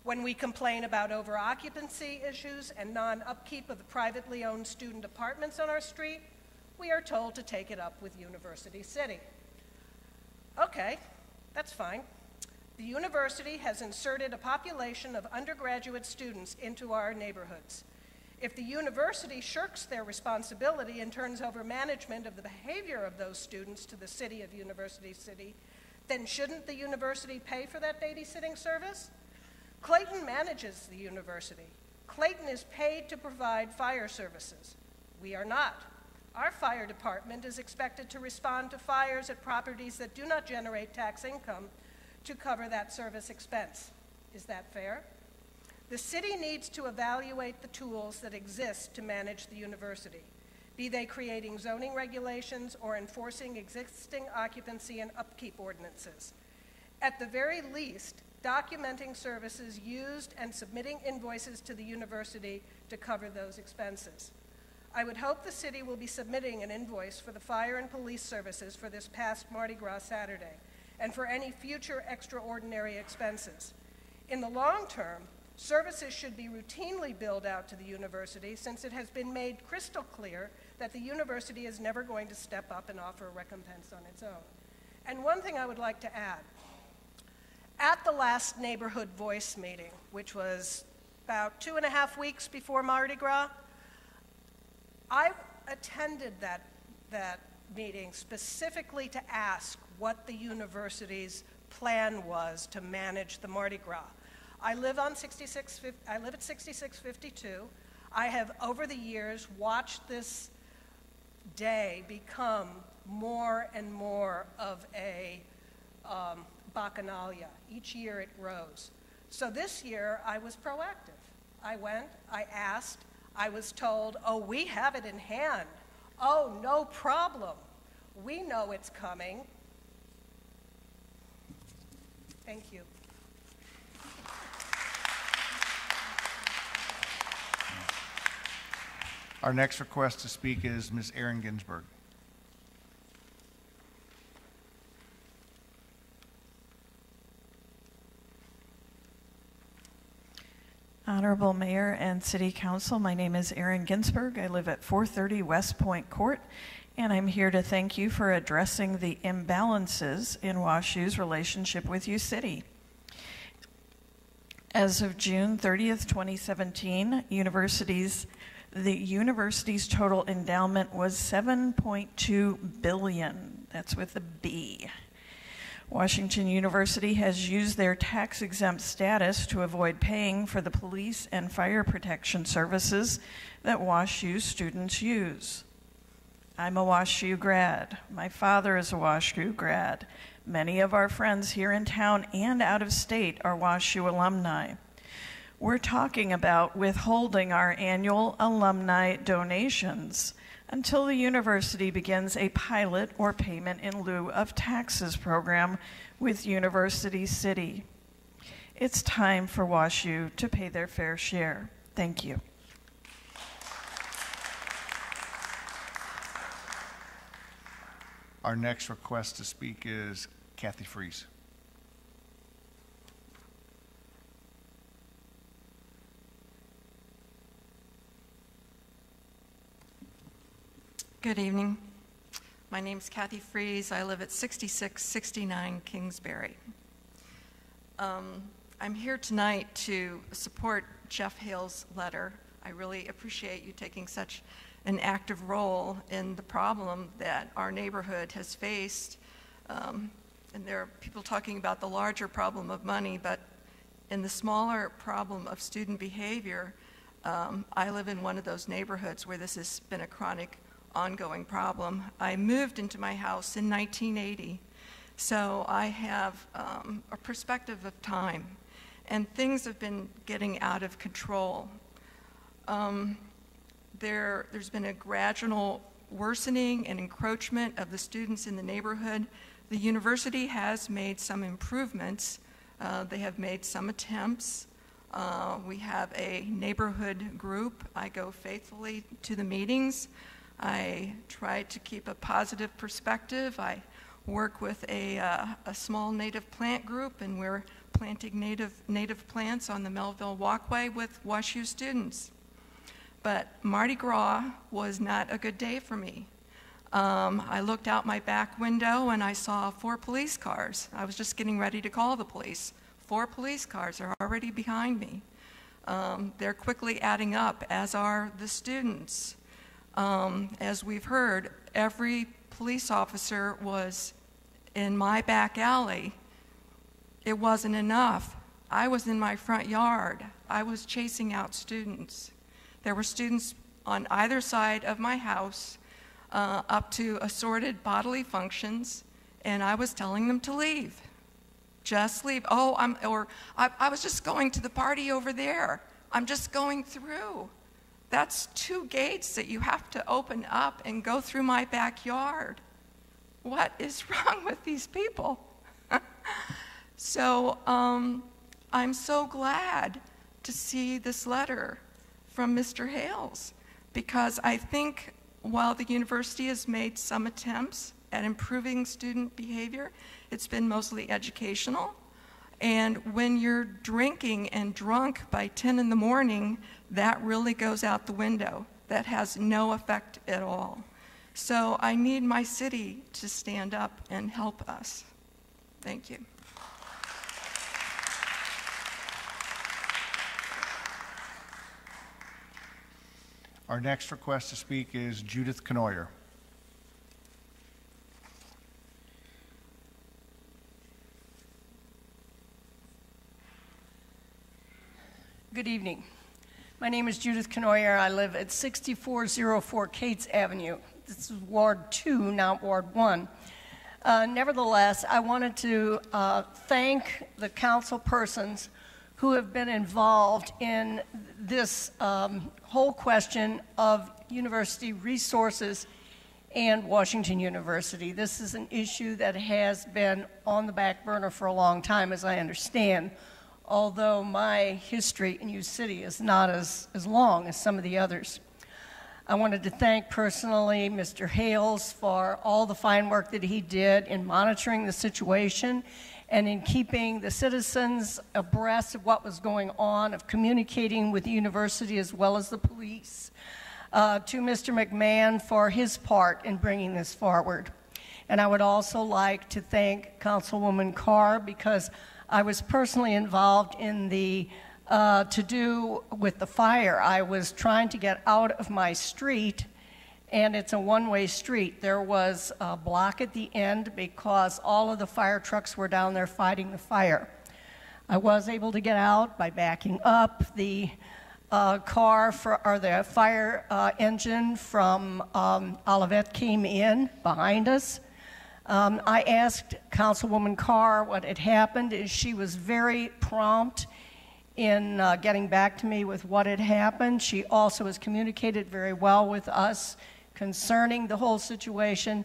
When we complain about over-occupancy issues and non-upkeep of the privately owned student apartments on our street, we are told to take it up with University City. Okay, that's fine. The university has inserted a population of undergraduate students into our neighborhoods. If the university shirks their responsibility and turns over management of the behavior of those students to the city of University City, then shouldn't the university pay for that babysitting service? Clayton manages the university. Clayton is paid to provide fire services. We are not. Our fire department is expected to respond to fires at properties that do not generate tax income to cover that service expense. Is that fair? The city needs to evaluate the tools that exist to manage the university, be they creating zoning regulations or enforcing existing occupancy and upkeep ordinances. At the very least, documenting services used and submitting invoices to the university to cover those expenses. I would hope the city will be submitting an invoice for the fire and police services for this past Mardi Gras Saturday and for any future extraordinary expenses. In the long term, services should be routinely billed out to the university since it has been made crystal clear that the university is never going to step up and offer a recompense on its own. And one thing I would like to add. At the last Neighborhood Voice meeting, which was about 2.5 weeks before Mardi Gras, I attended that meeting specifically to ask what the university's plan was to manage the Mardi Gras. I live at 6652. I have, over the years, watched this day become more and more of a bacchanalia. Each year it grows. So this year I was proactive. I went, I asked, I was told, oh, we have it in hand. Oh, no problem. We know it's coming. Thank you. Our next request to speak is Ms. Erin Ginsburg. Honorable Mayor and City Council, my name is Erin Ginsburg. I live at 430 West Point Court, and I'm here to thank you for addressing the imbalances in WashU's relationship with U City. As of June 30th, 2017, the university's total endowment was $7.2 billion. That's with a B. Washington University has used their tax-exempt status to avoid paying for the police and fire protection services that WashU students use. I'm a WashU grad. My father is a WashU grad. Many of our friends here in town and out of state are WashU alumni. We're talking about withholding our annual alumni donations until the university begins a pilot or payment in lieu of taxes program with University City. It's time for WashU to pay their fair share. Thank you. Our next request to speak is Kathy Freese. Good evening. My name is Kathy Freese. I live at 6669 Kingsbury. I'm here tonight to support Jeff Hale's letter. I really appreciate you taking such an active role in the problem that our neighborhood has faced. And there are people talking about the larger problem of money, but in the smaller problem of student behavior, I live in one of those neighborhoods where this has been a chronic ongoing problem. I moved into my house in 1980, so I have a perspective of time, and things have been getting out of control. There's been a gradual worsening and encroachment of the students in the neighborhood. The university has made some improvements. They have made some attempts. We have a neighborhood group. I go faithfully to the meetings. I try to keep a positive perspective. I work with a small native plant group, and we're planting native plants on the Melville Walkway with WashU students. But Mardi Gras was not a good day for me. I looked out my back window and I saw 4 police cars. I was just getting ready to call the police. 4 police cars are already behind me. They're quickly adding up, as are the students. As we've heard, every police officer was in my back alley. It wasn't enough. I was in my front yard. I was chasing out students. There were students on either side of my house up to assorted bodily functions, and I was telling them to leave. Just leave. Oh, I was just going to the party over there. I'm just going through. That's 2 gates that you have to open up and go through my backyard. What is wrong with these people? So I'm so glad to see this letter from Mr. Hales, because I think while the university has made some attempts at improving student behavior, it's been mostly educational. And when you're drinking and drunk by 10 in the morning, that really goes out the window. That has no effect at all. So I need my city to stand up and help us. Thank you. Our next request to speak is Judith Knoyer. Good evening. My name is Judith Knoyer. I live at 6404 Cates Avenue. This is Ward 2, not Ward 1. Nevertheless, I wanted to thank the council persons who have been involved in this whole question of university resources and Washington University. This is an issue that has been on the back burner for a long time, as I understand, although my history in U City is not as long as some of the others. I wanted to thank personally Mr. Hales for all the fine work that he did in monitoring the situation and in keeping the citizens abreast of what was going on, of communicating with the university as well as the police. To Mr. McMahon for his part in bringing this forward. And I would also like to thank Councilwoman Carr, because I was personally involved in the to-do with the fire. I was trying to get out of my street, and it's a one-way street. There was a block at the end because all of the fire trucks were down there fighting the fire. I was able to get out by backing up. The the fire engine from Olivet came in behind us. I asked Councilwoman Carr what had happened, and she was very prompt in getting back to me with what had happened. She also has communicated very well with us concerning the whole situation.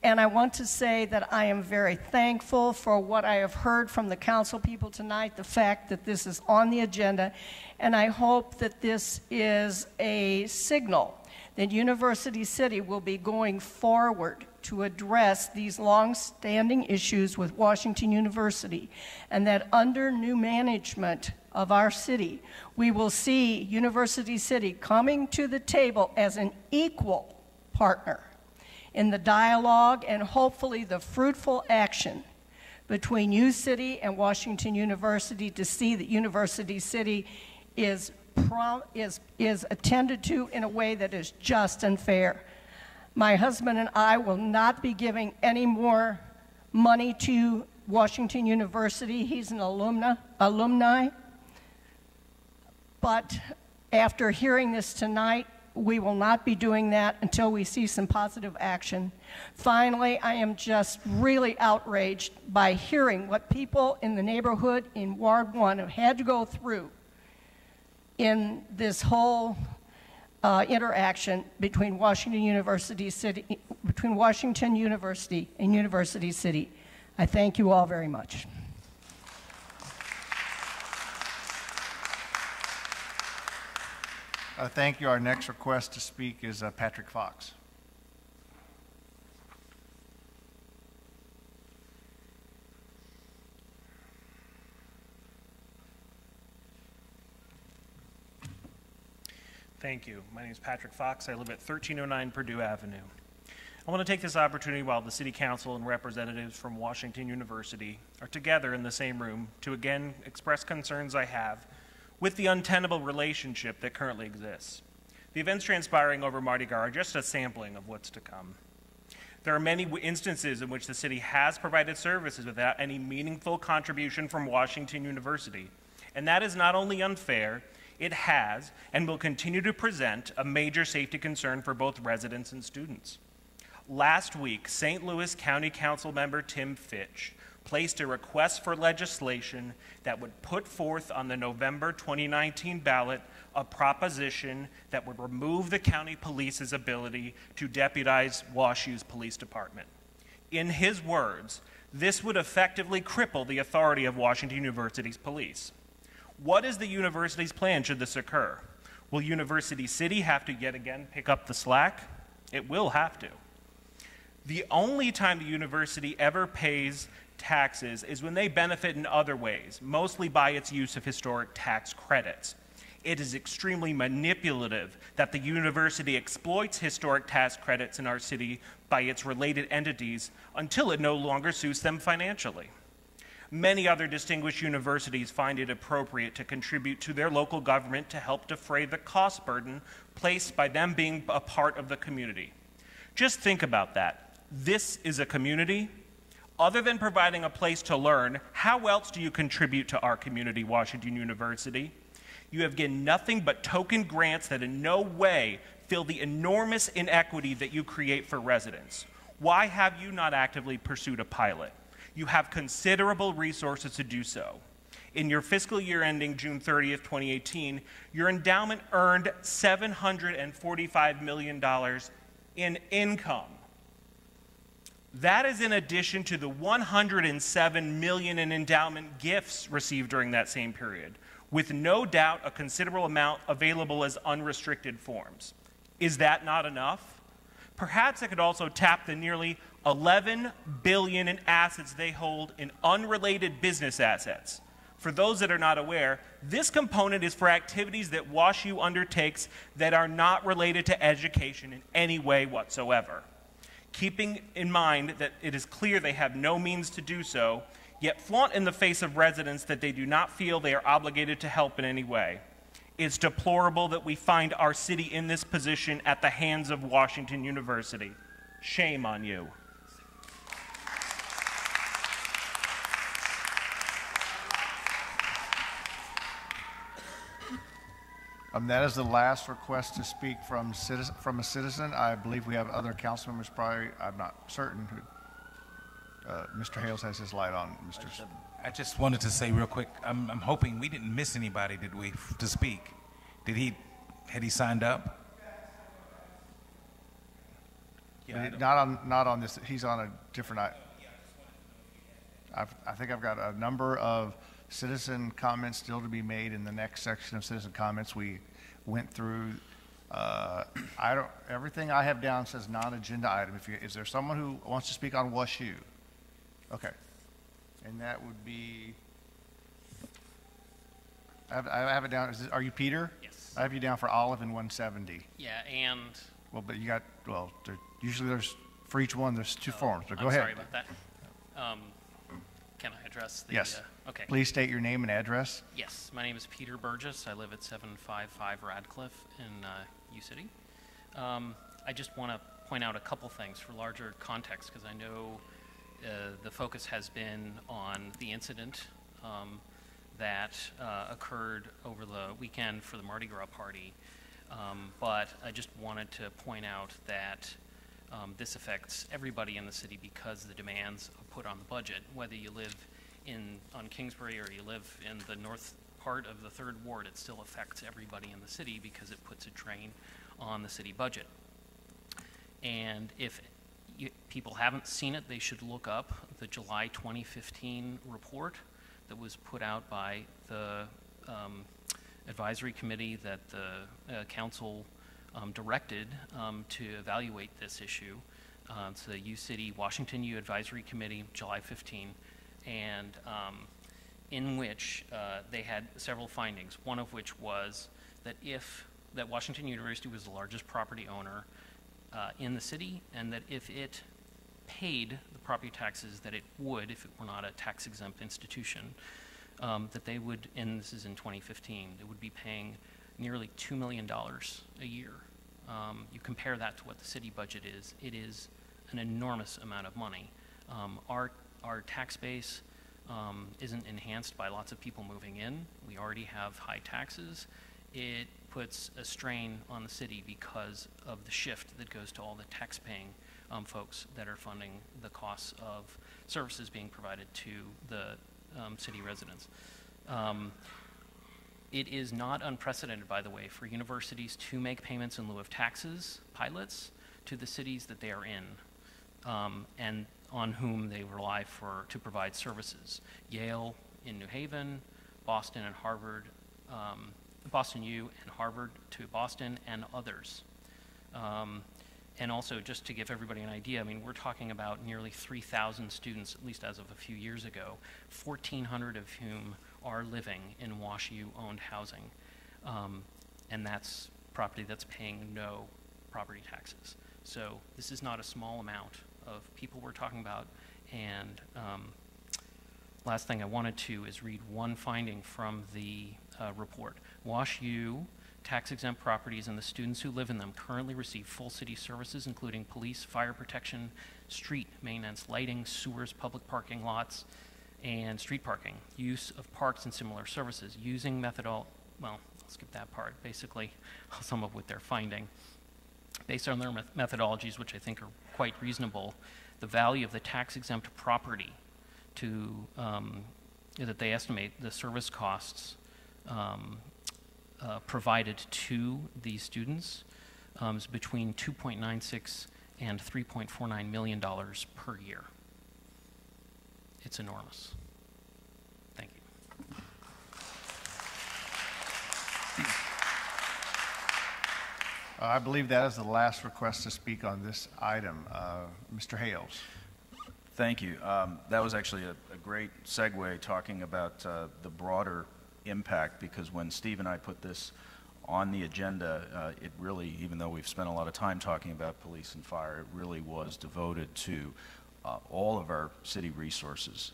And I want to say that I am very thankful for what I have heard from the council people tonight, the fact that this is on the agenda, and I hope that this is a signal that University City will be going forward to address these long-standing issues with Washington University, and that under new management of our city, we will see University City coming to the table as an equal partner in the dialogue and hopefully the fruitful action between U City and Washington University to see that University City is attended to in a way that is just and fair. My husband and I will not be giving any more money to Washington University. He's an alumni. But after hearing this tonight, we will not be doing that until we see some positive action. Finally, I am just really outraged by hearing what people in the neighborhood in Ward 1 have had to go through in this whole interaction between Washington University and University City. I thank you all very much. Thank you. Our next request to speak is Patrick Fox. Thank you. My name is Patrick Fox. I live at 1309 Purdue Avenue. I want to take this opportunity while the City Council and representatives from Washington University are together in the same room to again express concerns I have with the untenable relationship that currently exists. The events transpiring over Mardi Gras are just a sampling of what's to come. There are many instances in which the city has provided services without any meaningful contribution from Washington University, and that is not only unfair, it has and will continue to present a major safety concern for both residents and students. Last week, St. Louis County Council member Tim Fitch placed a request for legislation that would put forth on the November 2019 ballot a proposition that would remove the county police's ability to deputize WashU's police department. In his words, this would effectively cripple the authority of Washington University's police. What is the university's plan should this occur? Will University City have to yet again pick up the slack? It will have to. The only time the university ever pays taxes is when they benefit in other ways, mostly by its use of historic tax credits. It is extremely manipulative that the university exploits historic tax credits in our city by its related entities until it no longer suits them financially. Many other distinguished universities find it appropriate to contribute to their local government to help defray the cost burden placed by them being a part of the community. Just think about that. This is a community. Other than providing a place to learn, how else do you contribute to our community, Washington University? You have given nothing but token grants that in no way fill the enormous inequity that you create for residents. Why have you not actively pursued a pilot? You have considerable resources to do so. In your fiscal year ending June 30th, 2018, your endowment earned $745 million in income. That is in addition to the $107 million in endowment gifts received during that same period, with no doubt a considerable amount available as unrestricted forms. Is that not enough? Perhaps I could also tap the nearly $11 billion in assets they hold in unrelated business assets. For those that are not aware, this component is for activities that WashU undertakes that are not related to education in any way whatsoever. Keeping in mind that it is clear they have no means to do so, yet flaunt in the face of residents that they do not feel they are obligated to help in any way. It's deplorable that we find our city in this position at the hands of Washington University. Shame on you. That is the last request to speak from a citizen. I believe we have other council members, probably, I'm not certain. Mr. Hales has his light on. I just wanted to say real quick, I'm hoping we didn't miss anybody, did we, to speak? Had he signed up? Yeah, not on this, he's on a different, I think I've got a number of citizen comments still to be made in the next section of citizen comments. We went through, everything I have down says non-agenda item. Is there someone who wants to speak on WashU? Okay. And that would be, I have it down, are you Peter? Yes. I have you down for Olive and 170. Yeah, and... Well, but you got, usually there's, for each one, there's two forms, but go ahead. I'm sorry about that. Can I address the... Yes. Okay. Please state your name and address. Yes, my name is Peter Burgess. I live at 755 Radcliffe in U-City. I just want to point out a couple things for larger context, because I know the focus has been on the incident that occurred over the weekend for the Mardi Gras party. But I just wanted to point out that this affects everybody in the city because the demands are put on the budget, whether you live on Kingsbury or you live in the north part of the 3rd Ward. It still affects everybody in the city because it puts a drain on the city budget. And if people haven't seen it, they should look up the July 2015 report that was put out by the advisory committee that the council directed to evaluate this issue. It's the U-City Washington U Advisory Committee, July 15, and in which they had several findings, one of which was that Washington University was the largest property owner in the city, and that if it paid the property taxes that it would if it were not a tax-exempt institution, that they would, and this is in 2015, they would be paying nearly $2 million a year. You compare that to what the city budget is, it is an enormous amount of money. Our tax base isn't enhanced by lots of people moving in. We already have high taxes. It puts a strain on the city because of the shift that goes to all the tax-paying folks that are funding the costs of services being provided to the city residents. It is not unprecedented, by the way, for universities to make payments in lieu of taxes, pilots, to the cities that they are in, and on whom they rely to provide services. Yale in New Haven, Boston and Harvard, Boston U and Harvard to Boston, and others. And also, just to give everybody an idea, I mean, we're talking about nearly 3,000 students, at least as of a few years ago, 1,400 of whom are living in WashU-owned housing. And that's property that's paying no property taxes. So this is not a small amount of people we're talking about. And last thing I wanted to is read one finding from the report. WashU tax-exempt properties and the students who live in them currently receive full city services, including police, fire protection, street maintenance, lighting, sewers, public parking lots, and street parking, use of parks and similar services, using well, I'll skip that part. Basically, I'll sum up with their finding. Based on their methodologies, which I think are quite reasonable, the value of the tax-exempt property to, that they estimate the service costs provided to these students is between $2.96 and $3.49 million per year. It's enormous. Thank you. I believe that is the last request to speak on this item. Mr. Hales. Thank you. That was actually a great segue talking about the broader impact, because when Steve and I put this on the agenda, it really, even though we've spent a lot of time talking about police and fire, it really was devoted to all of our city resources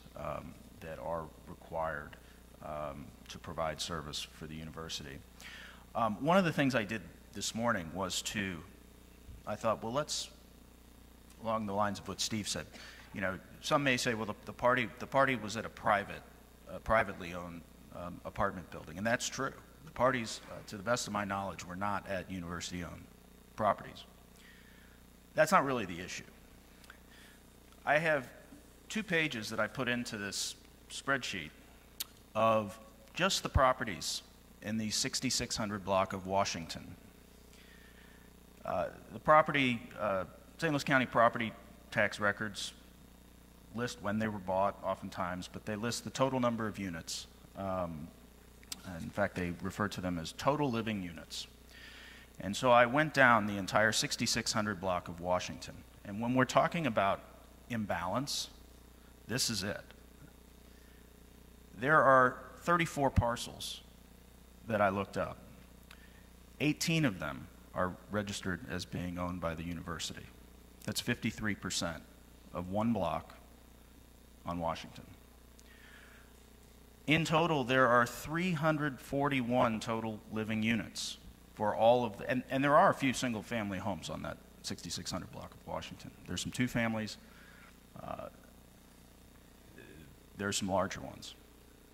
that are required to provide service for the university. One of the things I did this morning was I thought, well, let's, along the lines of what Steve said, you know, some may say, well, the party was at a privately owned apartment building, and that's true. The parties, to the best of my knowledge, were not at university-owned properties. That's not really the issue. I have 2 pages that I put into this spreadsheet of just the properties in the 6600 block of Washington. The property, St. Louis County property tax records list when they were bought oftentimes, but they list the total number of units. In fact, they refer to them as total living units. And so I went down the entire 6600 block of Washington. And when we're talking about imbalance, this is it. There are 34 parcels that I looked up. 18 of them are registered as being owned by the university. That's 53% of one block on Washington. In total, there are 341 total living units for all of the, and there are a few single-family homes on that 6600 block of Washington. There's some 2 families. There's some larger ones.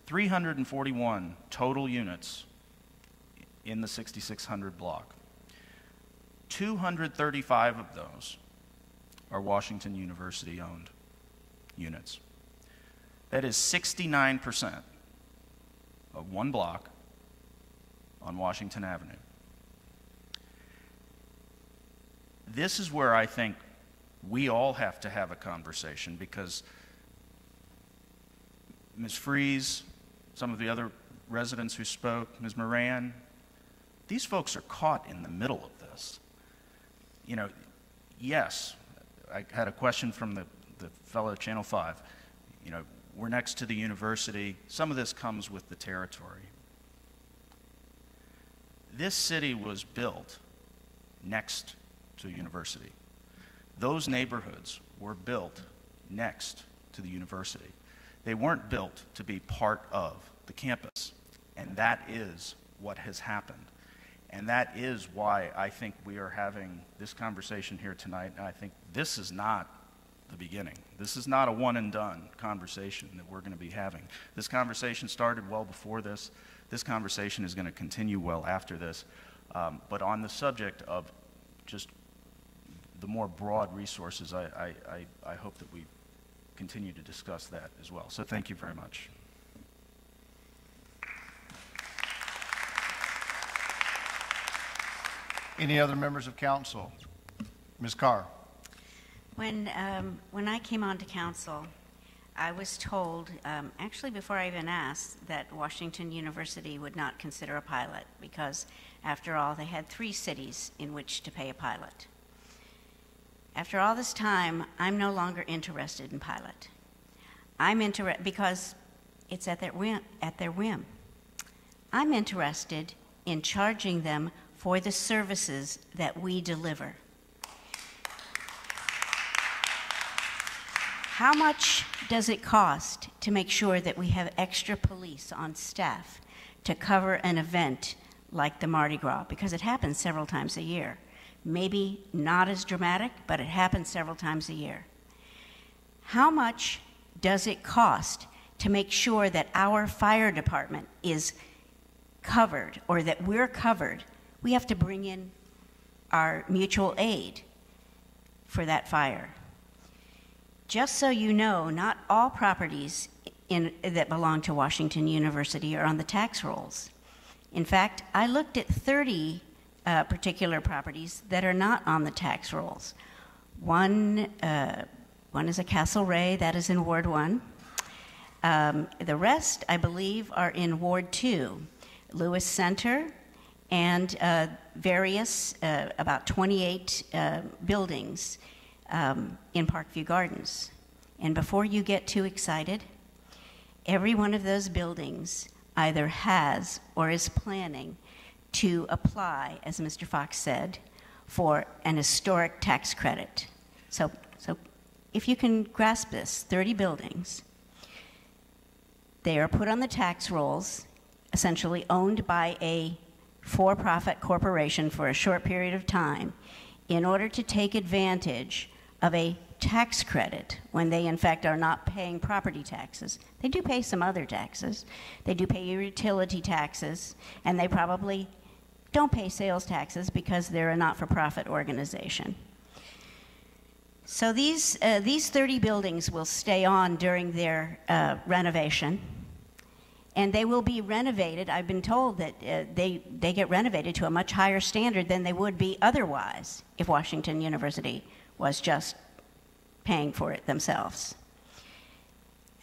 341 total units in the 6600 block. 235 of those are Washington University-owned units. That is 69% of one block on Washington Avenue. This is where I think we all have to have a conversation, because Ms. Freeze, some of the other residents who spoke, Ms. Moran, these folks are caught in the middle of this. You know, yes, I had a question from the fellow at Channel 5. You know, we're next to the university. Some of this comes with the territory. This city was built next to a university. Those neighborhoods were built next to the university. They weren't built to be part of the campus, and that is what has happened. And that is why I think we are having this conversation here tonight, and I think this is not the beginning. This is not a one and done conversation that we're going to be having. This conversation started well before this. this conversation is going to continue well after this. But on the subject of just the more broad resources, I hope that we continue to discuss that as well. So thank you very much. Any other members of council? Ms. Carr. When I came onto council, I was told, actually before I even asked, that Washington University would not consider a pilot because, after all, they had 3 cities in which to pay a pilot. After all this time, I'm no longer interested in pilot. I'm interested because it's at their whim. I'm interested in charging them for the services that we deliver. How much does it cost to make sure that we have extra police on staff to cover an event like the Mardi Gras? Because it happens several times a year. Maybe not as dramatic, but it happens several times a year. How much does it cost to make sure that our fire department is covered or that we're covered? We have to bring in our mutual aid for that fire. Just so you know, not all properties that belong to Washington University are on the tax rolls. In fact, I looked at 30 particular properties that are not on the tax rolls. One is a Castlereagh, that is in Ward 1. The rest, I believe, are in Ward 2, Lewis Center, and various, about 28 buildings in Parkview Gardens. And before you get too excited, every one of those buildings either has or is planning to apply, as Mr. Fox said, for an historic tax credit. So if you can grasp this, 30 buildings, they are put on the tax rolls, essentially owned by a for-profit corporation for a short period of time in order to take advantage of a tax credit when they in fact are not paying property taxes. They do pay some other taxes. They do pay utility taxes, and they probably don't pay sales taxes because they're a not-for-profit organization. So these 30 buildings will stay on during their renovation, and they will be renovated. I've been told that they get renovated to a much higher standard than they would be otherwise if Washington University was just paying for it themselves.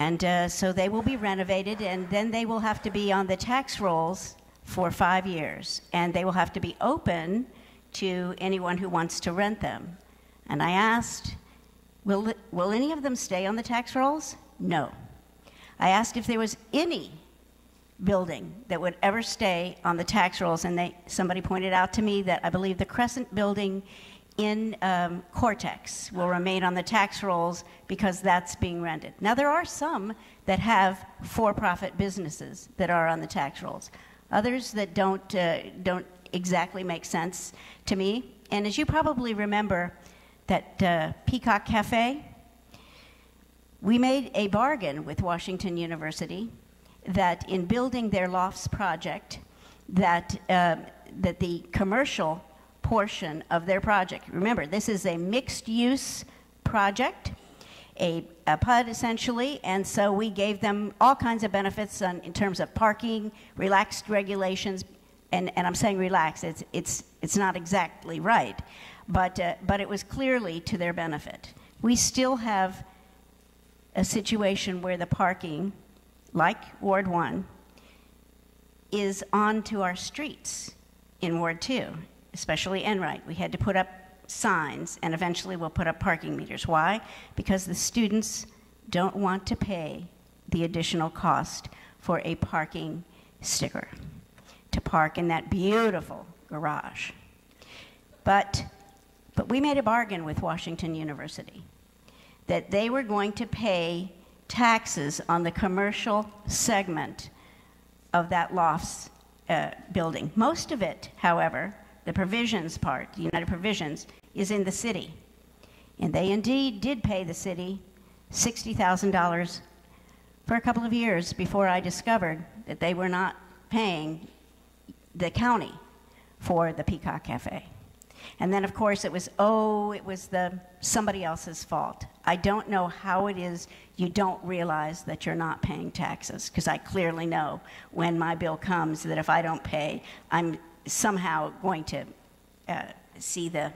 And so they will be renovated, and then they will have to be on the tax rolls for 5 years, and they will have to be open to anyone who wants to rent them. And I asked, will any of them stay on the tax rolls? No. I asked if there was any building that would ever stay on the tax rolls, and somebody pointed out to me that I believe the Crescent building in Cortex will remain on the tax rolls because that's being rented. Now, there are some that have for-profit businesses that are on the tax rolls. Others that don't exactly make sense to me. And as you probably remember, that Peacock Cafe, we made a bargain with Washington University that in building their lofts project, that the commercial portion of their project, remember, this is a mixed-use project, a PUD essentially, and so we gave them all kinds of benefits in terms of parking, relaxed regulations, and I'm saying relaxed, it's not exactly right, but it was clearly to their benefit. We still have a situation where the parking, like Ward 1, is onto our streets in Ward 2, especially Enright. We had to put up signs, and eventually we'll put up parking meters. Why? Because the students don't want to pay the additional cost for a parking sticker to park in that beautiful garage. But we made a bargain with Washington University that they were going to pay taxes on the commercial segment of that lofts building. Most of it, however, the provisions part, the United Provisions, is in the city. And they indeed did pay the city $60,000 for a couple of years before I discovered that they were not paying the county for the Peacock Cafe. And then, of course, it was somebody else's fault. I don't know how it is you don't realize that you're not paying taxes, because I clearly know when my bill comes that if I don't pay, I'm somehow going to see the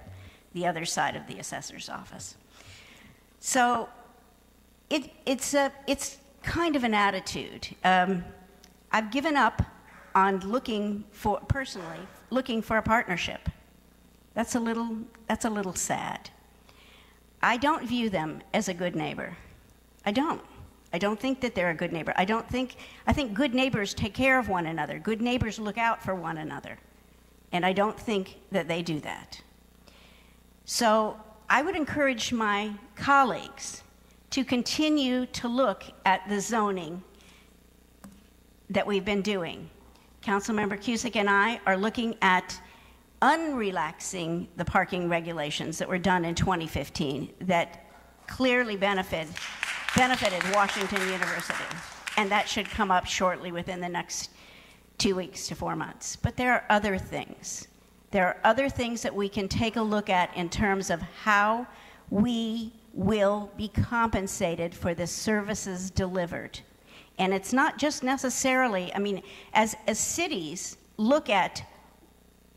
other side of the assessor's office. So it's kind of an attitude. I've given up on personally looking for a partnership. That's a little sad. I don't view them as a good neighbor. I don't think that they're a good neighbor. I think good neighbors take care of one another. Good neighbors look out for one another. And I don't think that they do that. So I would encourage my colleagues to continue to look at the zoning that we've been doing. Councilmember Cusick and I are looking at unrelaxing the parking regulations that were done in 2015 that clearly benefited Washington University. And that should come up shortly within the next 2 weeks to 4 months. But there are other things. There are other things that we can take a look at in terms of how we will be compensated for the services delivered. And it's not just necessarily, as cities look at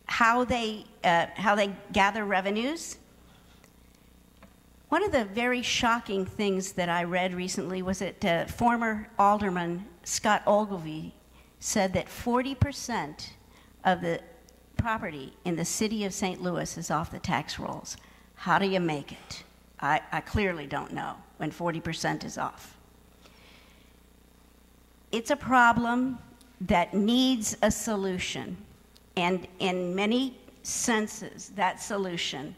how they gather revenues. One of the very shocking things that I read recently was that former Alderman Scott Ogilvie said that 40% of the property in the city of St. Louis is off the tax rolls. How do you make it? I clearly don't know when 40% is off. It's a problem that needs a solution. And in many senses, that solution,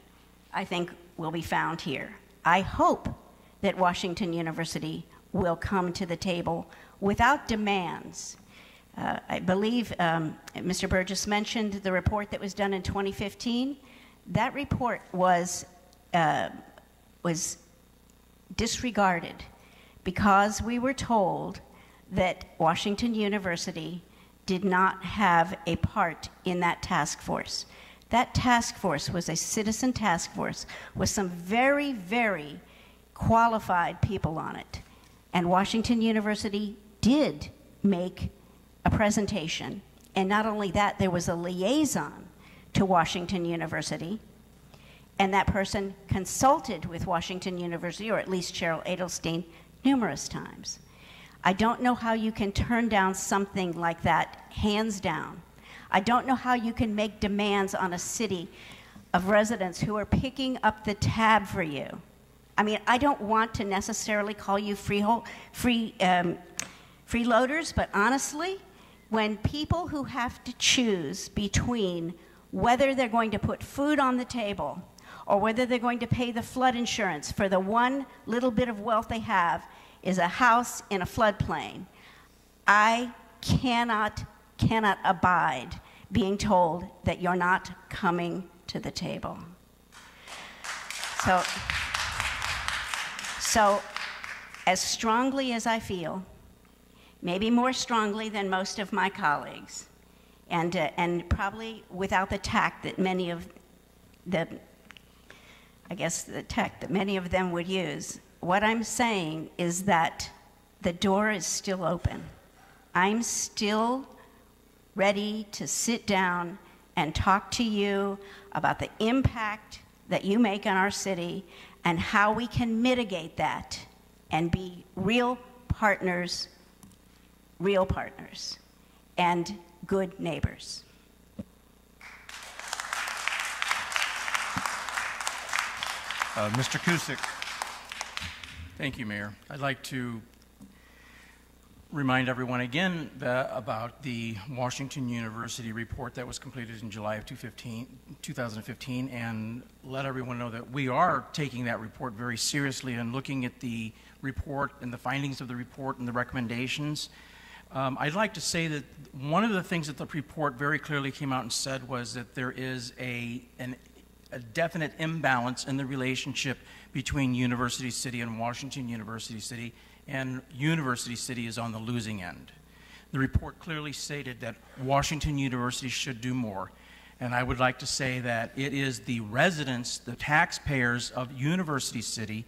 I think, will be found here. I hope that Washington University will come to the table without demands. I believe Mr. Burgess mentioned the report that was done in 2015. That report was disregarded because we were told that Washington University did not have a part in that task force. That task force was a citizen task force with some very, very qualified people on it. And Washington University did make a presentation. And not only that, there was a liaison to Washington University, and that person consulted with Washington University, or at least Cheryl Edelstein, numerous times. I don't know how you can turn down something like that, hands down. I don't know how you can make demands on a city of residents who are picking up the tab for you. I don't want to necessarily call you freeloaders, but honestly, when people who have to choose between whether they're going to put food on the table or whether they're going to pay the flood insurance for the one little bit of wealth they have is a house in a floodplain, I cannot abide being told that you're not coming to the table. So as strongly as I feel, maybe more strongly than most of my colleagues, and probably without the tact that many of the tact that many of them would use, what I'm saying is that the door is still open. I'm still ready to sit down and talk to you about the impact that you make on our city and how we can mitigate that and be real partners, and good neighbors. Mr. Cusick. Thank you, Mayor. I'd like to remind everyone again about the Washington University report that was completed in July of 2015, and let everyone know that we are taking that report very seriously and looking at the report and the findings of the report and the recommendations. I'd like to say that one of the things that the report very clearly came out and said was that there is a definite imbalance in the relationship between University City and Washington University City, and University City is on the losing end. the report clearly stated that Washington University should do more. And I would like to say that it is the residents, the taxpayers of University City,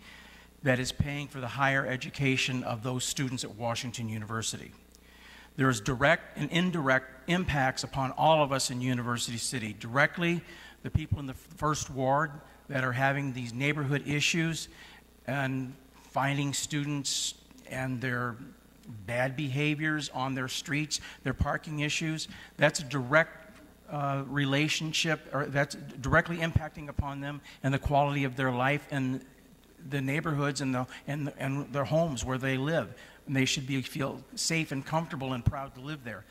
that is paying for the higher education of those students at Washington University. There is direct and indirect impacts upon all of us in University City. Directly, the people in the first ward that are having these neighborhood issues and finding students and their bad behaviors on their streets, their parking issues. That's a direct relationship, or that's directly impacting upon them and the quality of their life and the neighborhoods and their homes where they live. And they should feel safe and comfortable and proud to live there.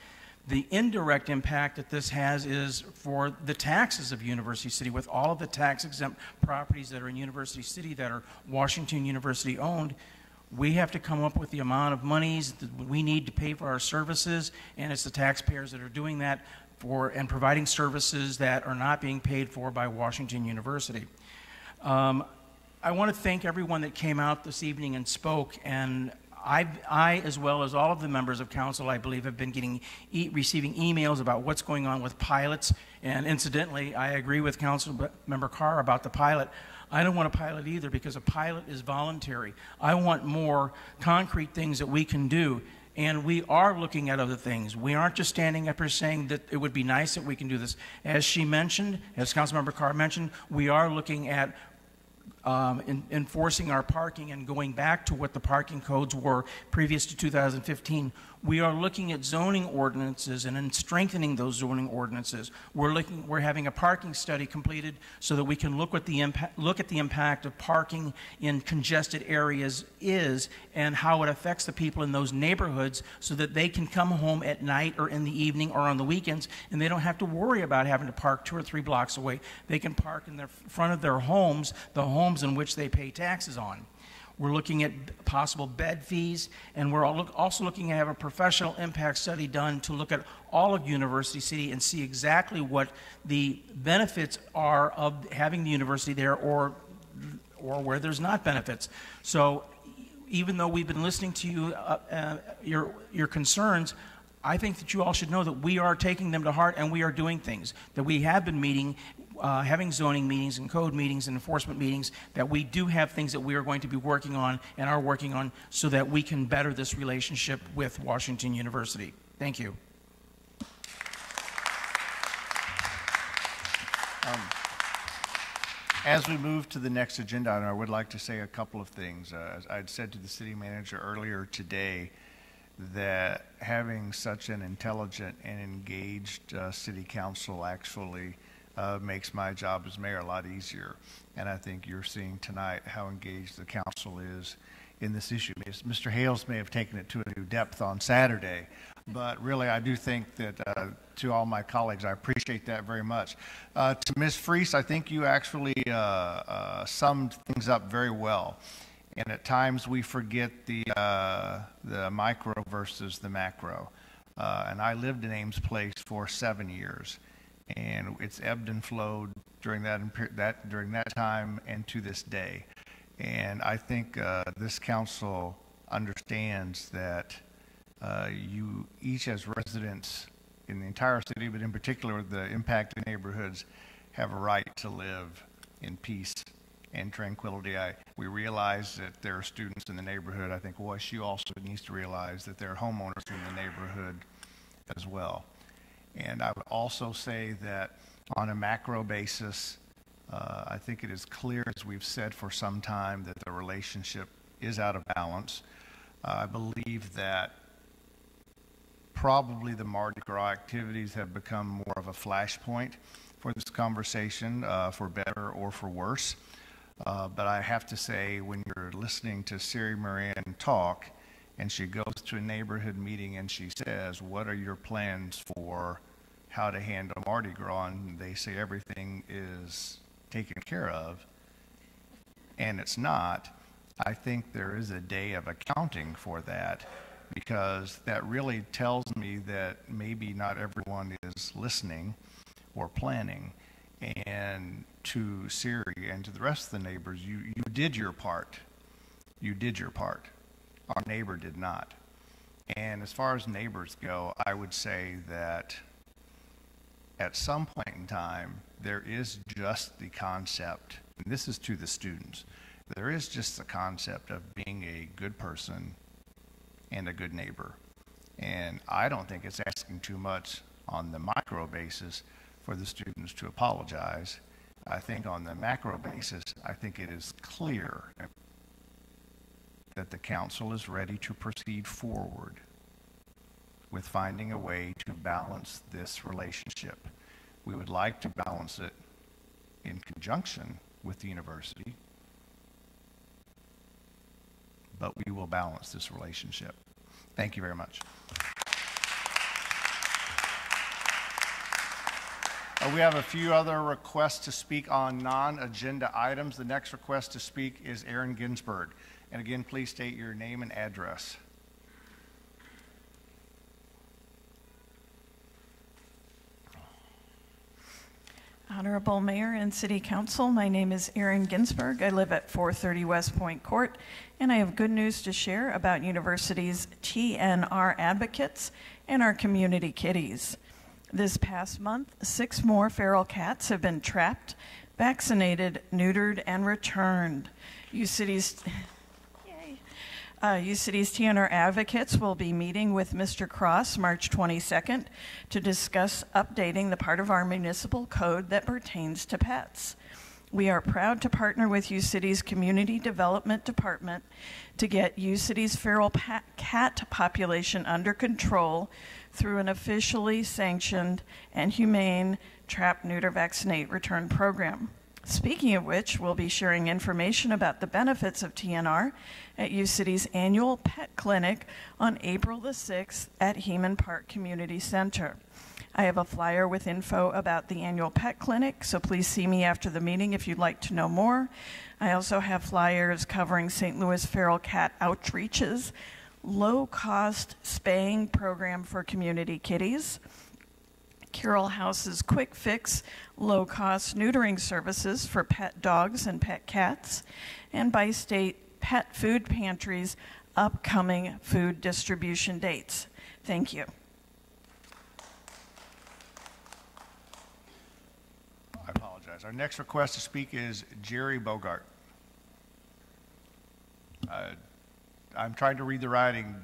The indirect impact that this has is for the taxes of University City. With all of the tax-exempt properties that are in University City that are Washington University owned, we have to come up with the amount of monies that we need to pay for our services, and it's the taxpayers that are doing that and providing services that are not being paid for by Washington University. I want to thank everyone that came out this evening and spoke, and I, as well as all of the members of council, I believe, have been receiving emails about what's going on with pilots. And incidentally, I agree with Council Member Carr about the pilot. I don't want a pilot either, because a pilot is voluntary. I want more concrete things that we can do. And we are looking at other things. We aren't just standing up here saying that it would be nice that we can do this. As she mentioned, as Councilmember Carr mentioned, we are looking at enforcing our parking and going back to what the parking codes were previous to 2015. We are looking at zoning ordinances and in strengthening those zoning ordinances. We're having a parking study completed so that we can look at the impact of parking in congested areas is and how it affects the people in those neighborhoods, so that they can come home at night or in the evening or on the weekends and they don't have to worry about having to park 2 or 3 blocks away. They can park in the front of their homes, the homes in which they pay taxes on. We're looking at possible bed fees, and we're also looking at have a professional impact study done to look at all of University City and see exactly what the benefits are of having the university there, or where there's not benefits. So even though we've been listening to you, your concerns, I think that you all should know that we are taking them to heart and we are doing things, that we have been meeting, having zoning meetings and code meetings and enforcement meetings, that we do have things that we are going to be working on and are working on so that we can better this relationship with Washington University. Thank you. As we move to the next agenda item, I would like to say a couple of things. As I'd said to the city manager earlier today, that having such an intelligent and engaged city council actually makes my job as mayor a lot easier. And I think you're seeing tonight how engaged the council is in this issue. Mr. Hales may have taken it to a new depth on Saturday, but really I do think that to all my colleagues, I appreciate that very much. To Ms. Freese, I think you actually summed things up very well. And at times we forget the micro versus the macro. And I lived in Ames Place for 7 years, and it's ebbed and flowed during that time and to this day. And I think this council understands that you each as residents in the entire city, but in particular the impacted neighborhoods, have a right to live in peace and tranquility. We realize that there are students in the neighborhood. I think WSU also needs to realize that there are homeowners in the neighborhood as well. And I would also say that on a macro basis, I think it is clear, as we've said for some time, that the relationship is out of balance. I believe that probably the Mardi Gras activities have become more of a flashpoint for this conversation, for better or for worse. But I have to say, when you're listening to Siri Moran talk, and she goes to a neighborhood meeting and she says, what are your plans for how to handle Mardi Gras? And they say everything is taken care of, and it's not. I think there is a day of accounting for that, because that really tells me that maybe not everyone is listening or planning. And to Siri and to the rest of the neighbors, you did your part. You did your part. Our neighbor did not. And as far as neighbors go, I would say that at some point in time, there is just the concept, and this is to the students, there is just the concept of being a good person and a good neighbor. And I don't think it's asking too much on the micro basis for the students to apologize. I think on the macro basis, I think it is clear that the council is ready to proceed forward with finding a way to balance this relationship. We would like to balance it in conjunction with the university, but we will balance this relationship. Thank you very much. We have a few other requests to speak on non-agenda items. The next request to speak is Aaron Ginsberg. And again, please state your name and address. Honorable Mayor and City Council, my name is Erin Ginsberg. I live at 430 West Point Court, and I have good news to share about University's TNR advocates and our community kitties. This past month, 6 more feral cats have been trapped, vaccinated, neutered, and returned. UCity's TNR advocates will be meeting with Mr. Cross March 22nd to discuss updating the part of our municipal code that pertains to pets. We are proud to partner with UCity's Community Development Department to get UCity's feral cat population under control through an officially sanctioned and humane Trap, Neuter, Vaccinate, Return program. Speaking of which, we'll be sharing information about the benefits of TNR at UCity's annual pet clinic on April the 6th at Heman Park Community Center. I have a flyer with info about the annual pet clinic, so please see me after the meeting if you'd like to know more. I also have flyers covering St. Louis Feral Cat Outreach's low-cost spaying program for community kitties, Carroll House's Quick Fix low-cost neutering services for pet dogs and pet cats, and Bi-State Pet Food Pantry's upcoming food distribution dates. Thank you. I apologize. Our next request to speak is Jerry Bogart. I'm trying to read the writing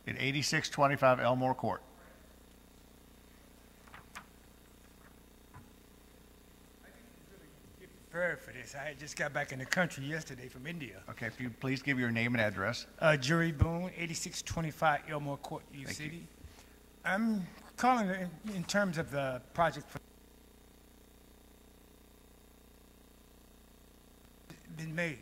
at 8625 Elmore Court. Prepared for this. I just got back in the country yesterday from India. Okay, if you please give your name and address. Jerry Boone, 8625 Elmore Court, U City. I'm calling in terms of the project for been made.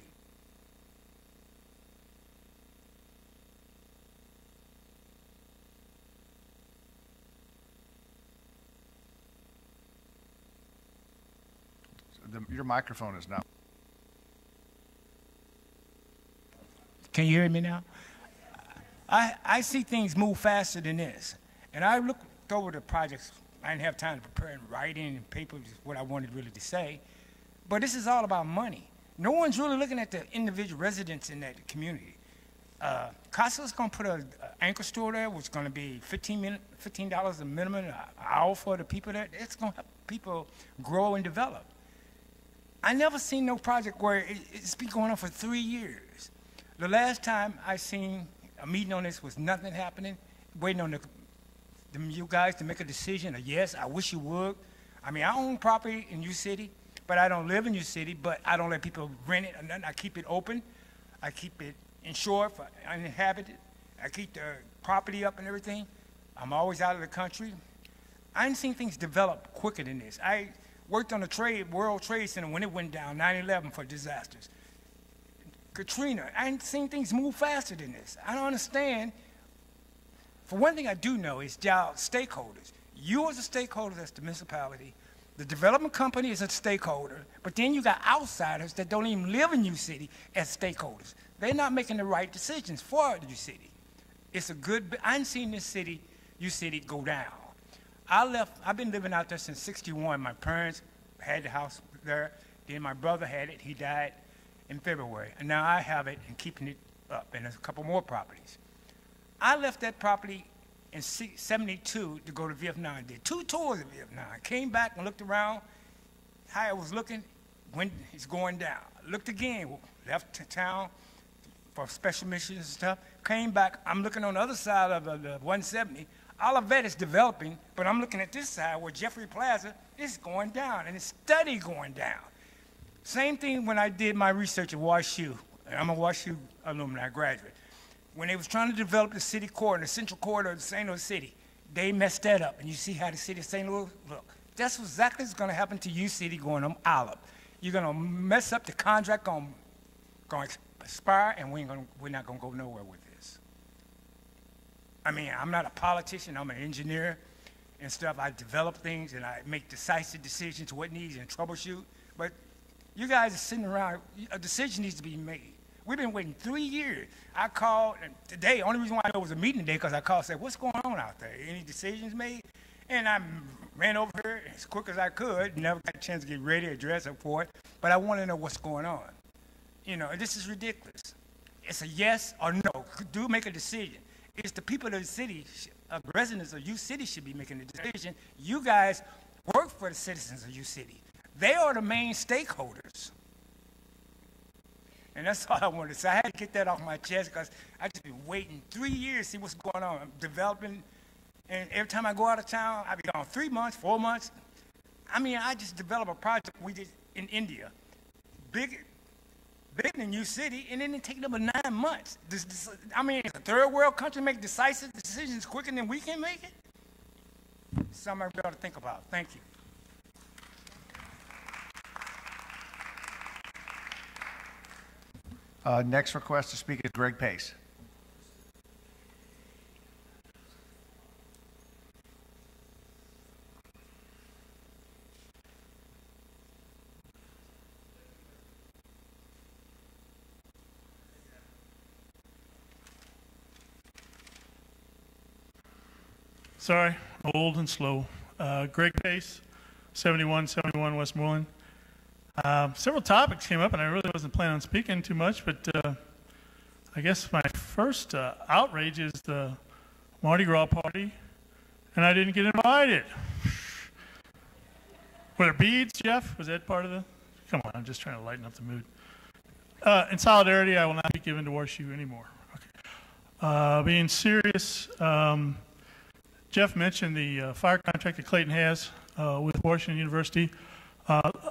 Your microphone is not. Can you hear me now? I see things move faster than this. And I looked over the projects. I didn't have time to prepare and writing and paper, what I wanted really to say. But this is all about money. No one's really looking at the individual residents in that community. Costco's going to put an anchor store there, which is going to be $15 a minimum an hour for the people there. It's going to help people grow and develop. I never seen no project where it's been going on for 3 years. The last time I seen a meeting on this was nothing happening, waiting on you guys to make a decision. Yes, I wish you would. I mean, I own property in U-City, but I don't live in U-City, but I don't let people rent it or nothing. I keep it open. I keep it insured for uninhabited. I keep the property up and everything. I'm always out of the country. I ain't seen things develop quicker than this. I worked on the World Trade Center when it went down, 9/11 for disasters. Katrina, I ain't seen things move faster than this. I don't understand. For one thing I do know is y'all stakeholders. You as a stakeholder, that's the municipality. The development company is a stakeholder, but then you got outsiders that don't even live in U-City as stakeholders. They're not making the right decisions for U-City. It's a good, I ain't seen this city, U-City, go down. I've been living out there since '61. My parents had the house there. Then my brother had it. He died in February. And now I have it and keeping it up, and there's a couple more properties. I left that property in 72 to go to Vietnam. Did 2 tours of Vietnam. Came back and looked around how it was looking when it's going down. Looked again, left town for special missions and stuff. Came back, I'm looking on the other side of the 170. Olivet is developing, but I'm looking at this side where Jeffrey Plaza is going down, and it's steady going down. Same thing when I did my research at WashU. I'm a WashU alumni graduate. When they was trying to develop the city corridor, the central corridor of St. Louis City, they messed that up. And you see how the city of St. Louis look. That's exactly what's going to happen to U City going to Olive. You're going to mess up the contract, going to expire, and we're not going to go nowhere with this. I mean, I'm not a politician. I'm an engineer and stuff. I develop things, and I make decisive decisions to what needs and troubleshoot. But you guys are sitting around. A decision needs to be made. We've been waiting 3 years. I called, and today, only reason why I know it was a meeting today, because I called and said, what's going on out there? Any decisions made? And I ran over here as quick as I could, never got a chance to get ready or dress up for it, but I want to know what's going on. You know, this is ridiculous. It's a yes or no. Do make a decision. It's the people of the city, residents of U City should be making the decision. You guys work for the citizens of U City. They are the main stakeholders. And that's all I wanted to say. I had to get that off my chest because I've just been waiting 3 years to see what's going on. I'm developing, and every time I go out of town, I'll be gone 3 months, 4 months. I mean, I just developed a project we did in India, bigger than U City, and then it takes them 9 months. I mean, a third world country make decisive decisions quicker than we can make it? Something I ought to think about. Thank you. Next request to speak is Greg Pace. Sorry, old and slow. Greg Pace, 7171 Westmoreland. Several topics came up, and I really wasn't planning on speaking too much, but I guess my first outrage is the Mardi Gras party, and I didn't get invited. Were there beads, Jeff? Was that part of the? Come on, I'm just trying to lighten up the mood. In solidarity, I will not be given to WashU anymore. Okay. Being serious, Jeff mentioned the fire contract that Clayton has with Washington University.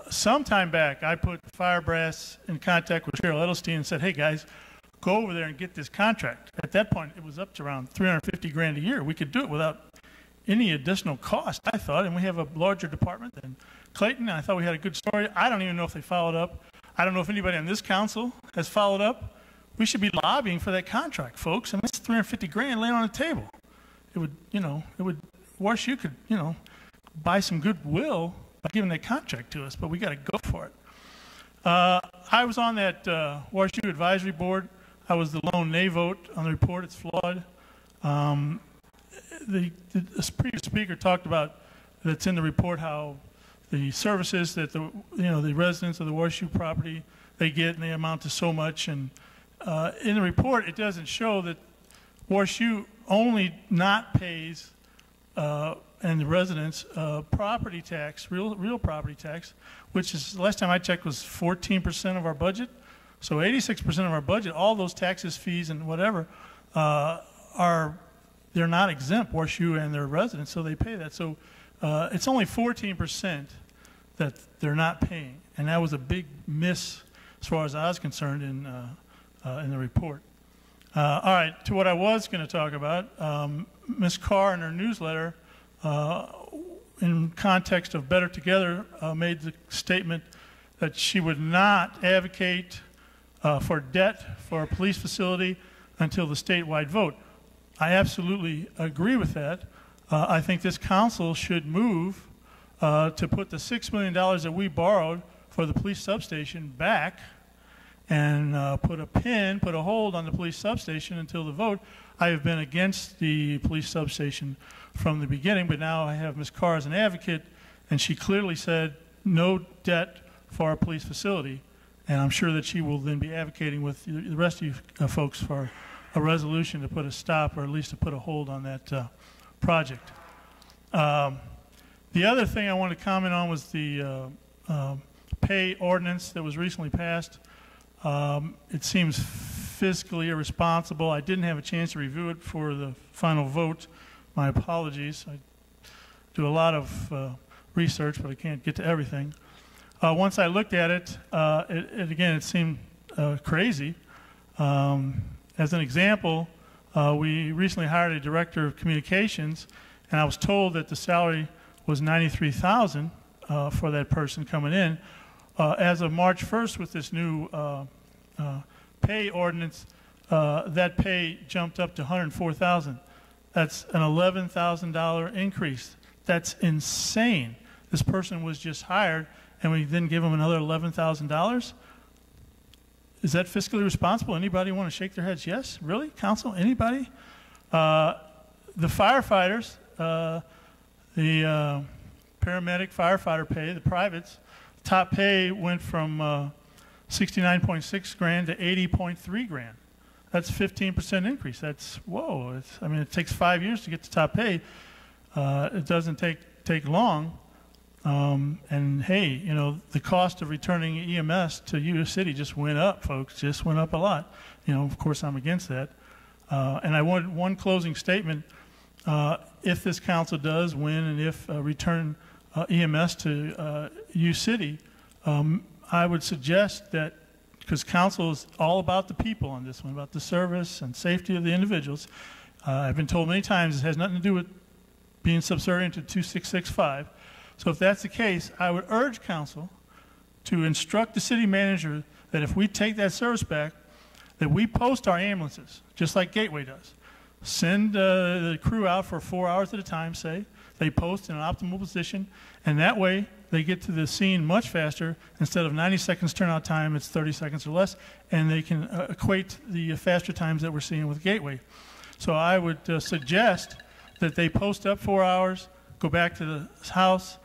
Some time back, I put Fire Brass in contact with Cheryl Edelstein and said, hey guys, go over there and get this contract. At that point, it was up to around $350,000 a year. We could do it without any additional cost, I thought, and we have a larger department than Clayton, and I thought we had a good story. I don't even know if they followed up. I don't know if anybody on this council has followed up. We should be lobbying for that contract, folks. I mean, it's $350,000 laying on the table. It would, WashU could, buy some goodwill by giving that contract to us, but we got to go for it. I was on that WashU advisory board. I was the lone nay vote on the report. It's flawed. The previous speaker talked about that's in the report how the services that the residents of the WashU property they get, and they amount to so much. And in the report, it doesn't show that WashU only not pays and the residents property tax, real property tax, which is, last time I checked, was 14% of our budget. So 86% of our budget, all those taxes, fees, and whatever, they're not exempt, WashU and their residents, so they pay that. So it's only 14% that they're not paying, and that was a big miss as far as I was concerned in the report. All right, to what I was going to talk about, Ms. Carr in her newsletter, in context of Better Together, made the statement that she would not advocate for debt for a police facility until the statewide vote. I absolutely agree with that. I think this council should move to put the $6 million that we borrowed for the police substation back and put a hold on the police substation until the vote. I have been against the police substation from the beginning, but now I have Ms. Carr as an advocate, and she clearly said no debt for our police facility, and I'm sure that she will then be advocating with the rest of you folks for a resolution to put a stop or at least to put a hold on that project. The other thing I want to comment on was the pay ordinance that was recently passed. It seems fiscally irresponsible. I didn't have a chance to review it for the final vote. My apologies. I do a lot of research, but I can't get to everything. Once I looked at it, it seemed crazy. As an example, we recently hired a director of communications, and I was told that the salary was $93,000 for that person coming in. As of March 1st, with this new pay ordinance, that pay jumped up to $104,000. That's an $11,000 increase. That's insane. This person was just hired, and we didn't give him another $11,000? Is that fiscally responsible? Anybody want to shake their heads? Yes? Really? Council? Anybody? The firefighters, the paramedic firefighter pay, the privates, top pay went from 69.6 grand to 80.3 grand. That's a 15% increase. That's, whoa. I mean, it takes 5 years to get to top pay. It doesn't take long. And hey, you know, the cost of returning EMS to U City just went up, folks, just went up a lot. You know, of course, I'm against that. And I want one closing statement. If this council does win and if return EMS to U City, I would suggest that, because council is all about the people on this one, about the service and safety of the individuals. I've been told many times it has nothing to do with being subservient to 2665. So if that's the case, I would urge council to instruct the city manager that if we take that service back, that we post our ambulances, just like Gateway does. Send the crew out for 4 hours at a time, say. They post in an optimal position, and that way they get to the scene much faster. Instead of 90 seconds turnout time, it's 30 seconds or less, and they can equate the faster times that we're seeing with Gateway. So I would suggest that they post up 4 hours, go back to the house,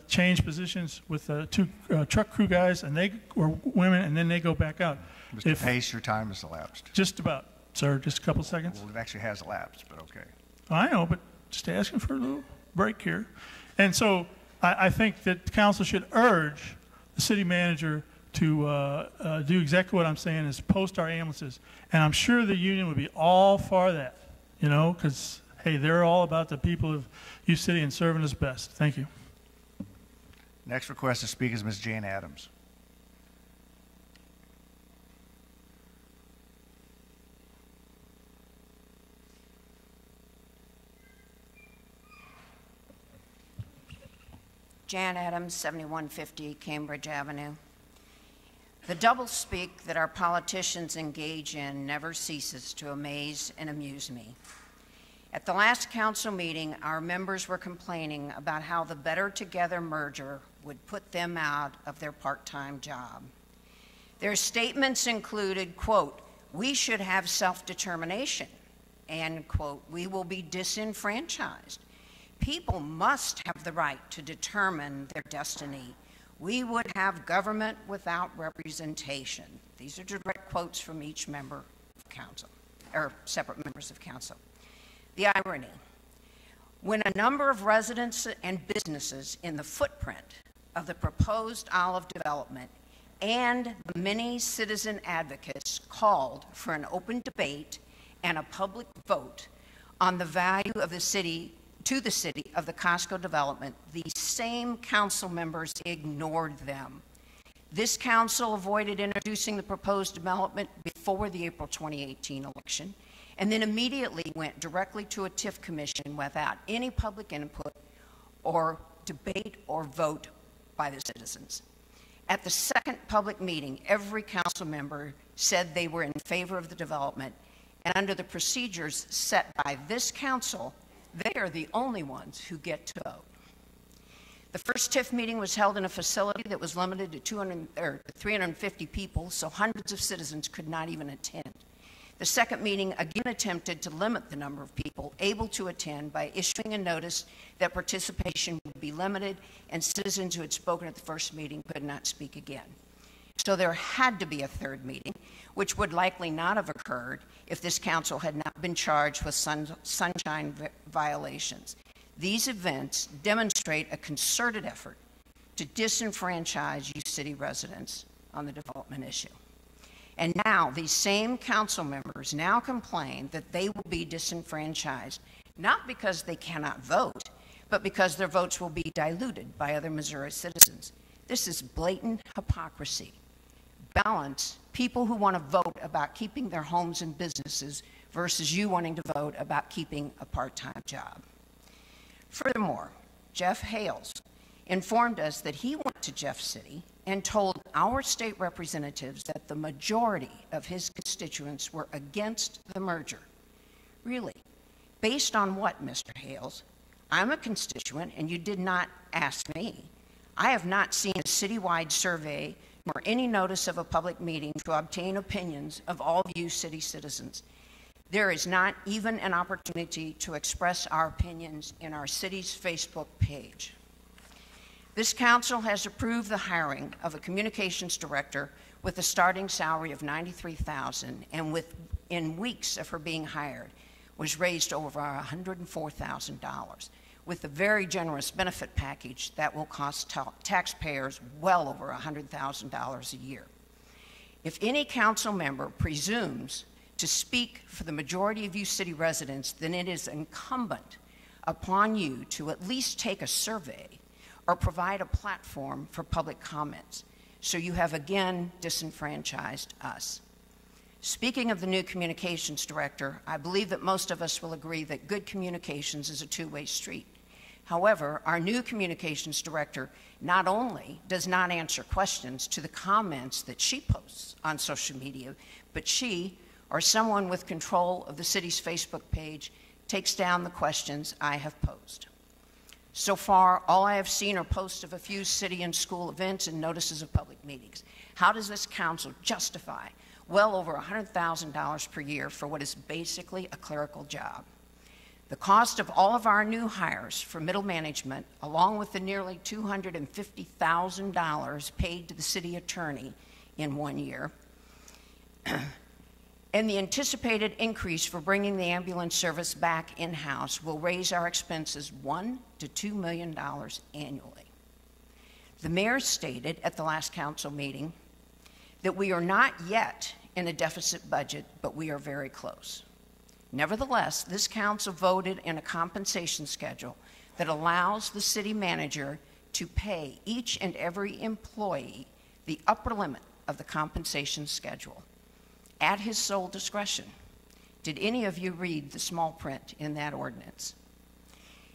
change positions with two truck crew guys and or women, and then they go back out. Mr. Pace, your time has elapsed. Just about, sir. Just a couple seconds. Well, it actually has elapsed, but okay. I know, but just asking for a little break here. And so I think that the council should urge the city manager to do exactly what I'm saying, is post our ambulances. And I'm sure the union would be all for that, you know, because, hey, they're all about the people of U City and serving us best. Thank you. Next request to speak is Ms. Jane Adams. Jan Adams, 7150 Cambridge Avenue. The doublespeak that our politicians engage in never ceases to amaze and amuse me. At the last council meeting, our members were complaining about how the Better Together merger would put them out of their part-time job. Their statements included, quote, "We should have self-determination," and, quote, "We will be disenfranchised. People must have the right to determine their destiny. We would have government without representation." These are direct quotes from each member of council, or separate members of council. The irony: when a number of residents and businesses in the footprint of the proposed Olive development and the many citizen advocates called for an open debate and a public vote on the value of the city to the city of the Costco development, these same council members ignored them. This council avoided introducing the proposed development before the April 2018 election, and then immediately went directly to a TIF commission without any public input or debate or vote by the citizens. At the second public meeting, every council member said they were in favor of the development, and under the procedures set by this council, they are the only ones who get to vote. The first TIF meeting was held in a facility that was limited to 350 people, so hundreds of citizens could not even attend. The second meeting again attempted to limit the number of people able to attend by issuing a notice that participation would be limited and citizens who had spoken at the first meeting could not speak again. So there had to be a third meeting, which would likely not have occurred if this council had not been charged with sunshine violations. These events demonstrate a concerted effort to disenfranchise you city residents on the development issue. And now these same council members now complain that they will be disenfranchised, not because they cannot vote, but because their votes will be diluted by other Missouri citizens. This is blatant hypocrisy. Balance people who want to vote about keeping their homes and businesses versus you wanting to vote about keeping a part-time job. Furthermore, Jeff Hales informed us that he went to Jeff City and told our state representatives that the majority of his constituents were against the merger. Really? Based on what, Mr. Hales? I'm a constituent and you did not ask me. I have not seen a citywide survey nor any notice of a public meeting to obtain opinions of all of you city citizens. There is not even an opportunity to express our opinions in our city's Facebook page. This council has approved the hiring of a communications director with a starting salary of $93,000, and within weeks of her being hired, was raised over $104,000, with a very generous benefit package that will cost taxpayers well over $100,000 a year. If any council member presumes to speak for the majority of you city residents, then it is incumbent upon you to at least take a survey or provide a platform for public comments. So you have again disenfranchised us. Speaking of the new communications director, I believe that most of us will agree that good communications is a two-way street. However, our new communications director not only does not answer questions to the comments that she posts on social media, but she, or someone with control of the city's Facebook page, takes down the questions I have posed. So far, all I have seen are posts of a few city and school events and notices of public meetings. How does this council justify well over $100,000 per year for what is basically a clerical job? The cost of all of our new hires for middle management, along with the nearly $250,000 paid to the city attorney in 1 year, and the anticipated increase for bringing the ambulance service back in-house will raise our expenses $1 to $2 million annually. The mayor stated at the last council meeting that we are not yet in a deficit budget, but we are very close. Nevertheless, this council voted in a compensation schedule that allows the city manager to pay each and every employee the upper limit of the compensation schedule at his sole discretion. Did any of you read the small print in that ordinance?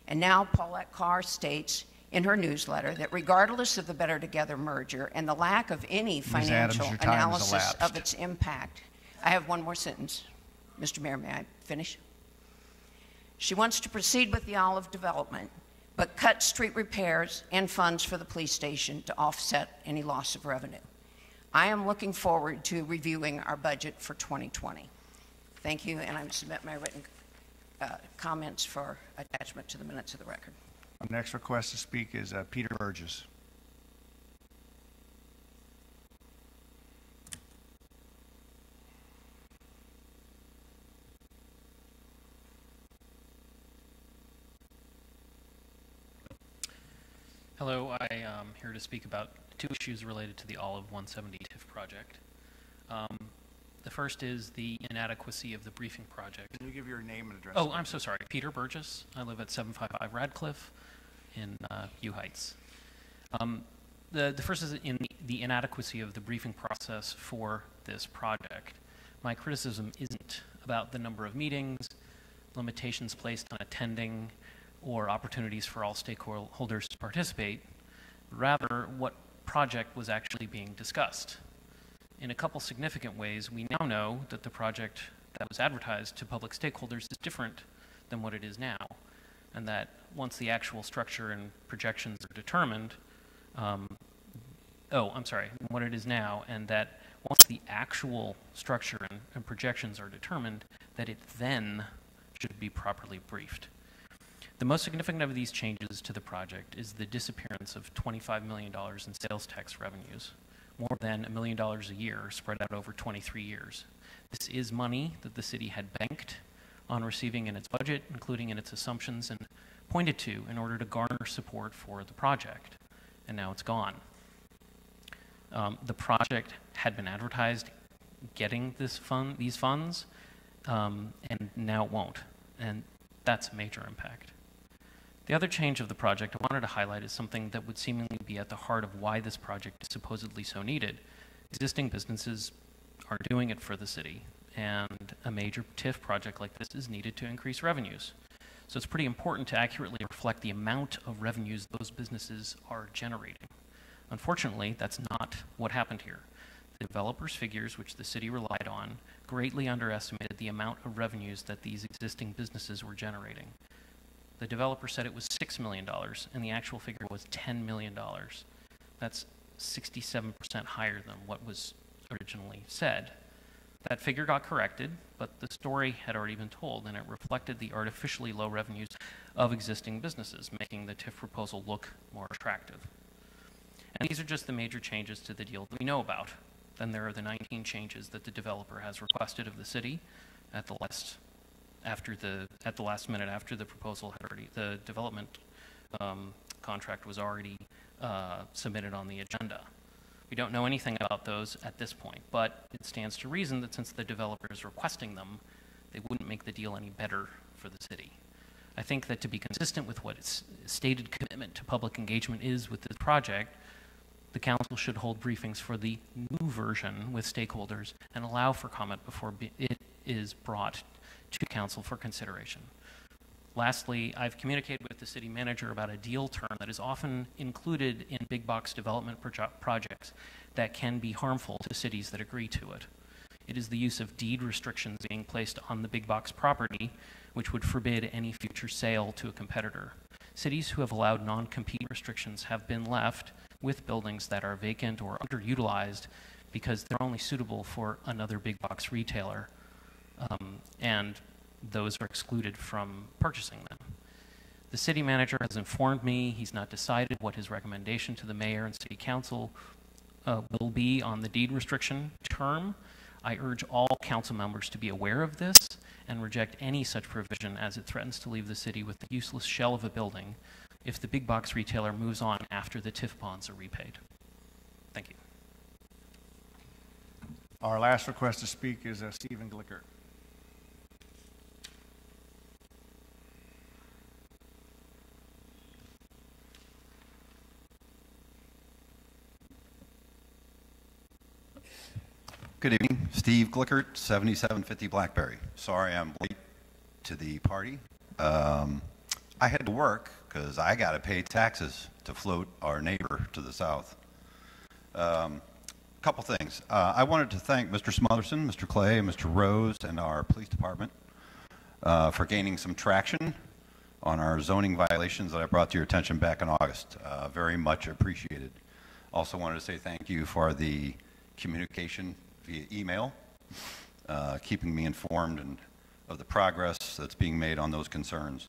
And now Paulette Carr states in her newsletter that regardless of the Better Together merger and the lack of any financial analysis of its impact, I have one more sentence. Mr. Mayor, may I finish? She wants to proceed with the Olive development, but cut street repairs and funds for the police station to offset any loss of revenue. I am looking forward to reviewing our budget for 2020. Thank you, and I submit my written comments for attachment to the minutes of the record. Our next request to speak is Peter Burgess. Hello, I am here to speak about two issues related to the Olive 170 TIF project. The first is the inadequacy of the briefing project. Can you give your name and address? Oh, I'm so sorry. Peter Burgess. I live at 755 Radcliffe in U Heights. The first is in the inadequacy of the briefing process for this project. My criticism isn't about the number of meetings, limitations placed on attending, or opportunities for all stakeholders to participate, rather what project was actually being discussed. In a couple significant ways, we now know that the project that was advertised to public stakeholders is different than what it is now, and that once the actual structure and projections are determined, what it is now, and that once the actual structure and projections are determined, that it then should be properly briefed. The most significant of these changes to the project is the disappearance of $25 million in sales tax revenues, more than $1 million a year spread out over 23 years. This is money that the city had banked on receiving in its budget, including in its assumptions, and pointed to in order to garner support for the project, and now it's gone. The project had been advertised getting these funds, and now it won't, and that's a major impact. The other change of the project I wanted to highlight is something that would seemingly be at the heart of why this project is supposedly so needed. Existing businesses are doing it for the city, and a major TIF project like this is needed to increase revenues. So it's pretty important to accurately reflect the amount of revenues those businesses are generating. Unfortunately, that's not what happened here. The developers' figures, which the city relied on, greatly underestimated the amount of revenues that these existing businesses were generating. The developer said it was $6 million, and the actual figure was $10 million. That's 67% higher than what was originally said. That figure got corrected, but the story had already been told, and it reflected the artificially low revenues of existing businesses, making the TIF proposal look more attractive. And these are just the major changes to the deal that we know about. Then there are the 19 changes that the developer has requested of the city at the last minute after the proposal had already, the development contract was already submitted on the agenda. We don't know anything about those at this point, but it stands to reason that since the developer is requesting them, they wouldn't make the deal any better for the city. I think that to be consistent with what its stated commitment to public engagement is with this project, the council should hold briefings for the new version with stakeholders and allow for comment before it is brought to council for consideration. Lastly, I've communicated with the city manager about a deal term that is often included in big box development projects that can be harmful to cities that agree to it. It is the use of deed restrictions being placed on the big box property, which would forbid any future sale to a competitor. Cities who have allowed non-compete restrictions have been left with buildings that are vacant or underutilized because they're only suitable for another big box retailer, and those are excluded from purchasing them. The city manager has informed me he's not decided what his recommendation to the mayor and city council will be on the deed restriction term. I urge all council members to be aware of this and reject any such provision as it threatens to leave the city with the useless shell of a building if the big box retailer moves on after the TIF bonds are repaid. Thank you. Our last request to speak is Stephen Glickert. Good evening, Steve Glickert, 7750 Blackberry. Sorry I'm late to the party. I had to work because I got to pay taxes to float our neighbor to the south. Couple things. I wanted to thank Mr. Smotherson, Mr. Clay, Mr. Rose, and our police department for gaining some traction on our zoning violations that I brought to your attention back in August. Very much appreciated. Also wanted to say thank you for the communication via email, keeping me informed of the progress that's being made on those concerns.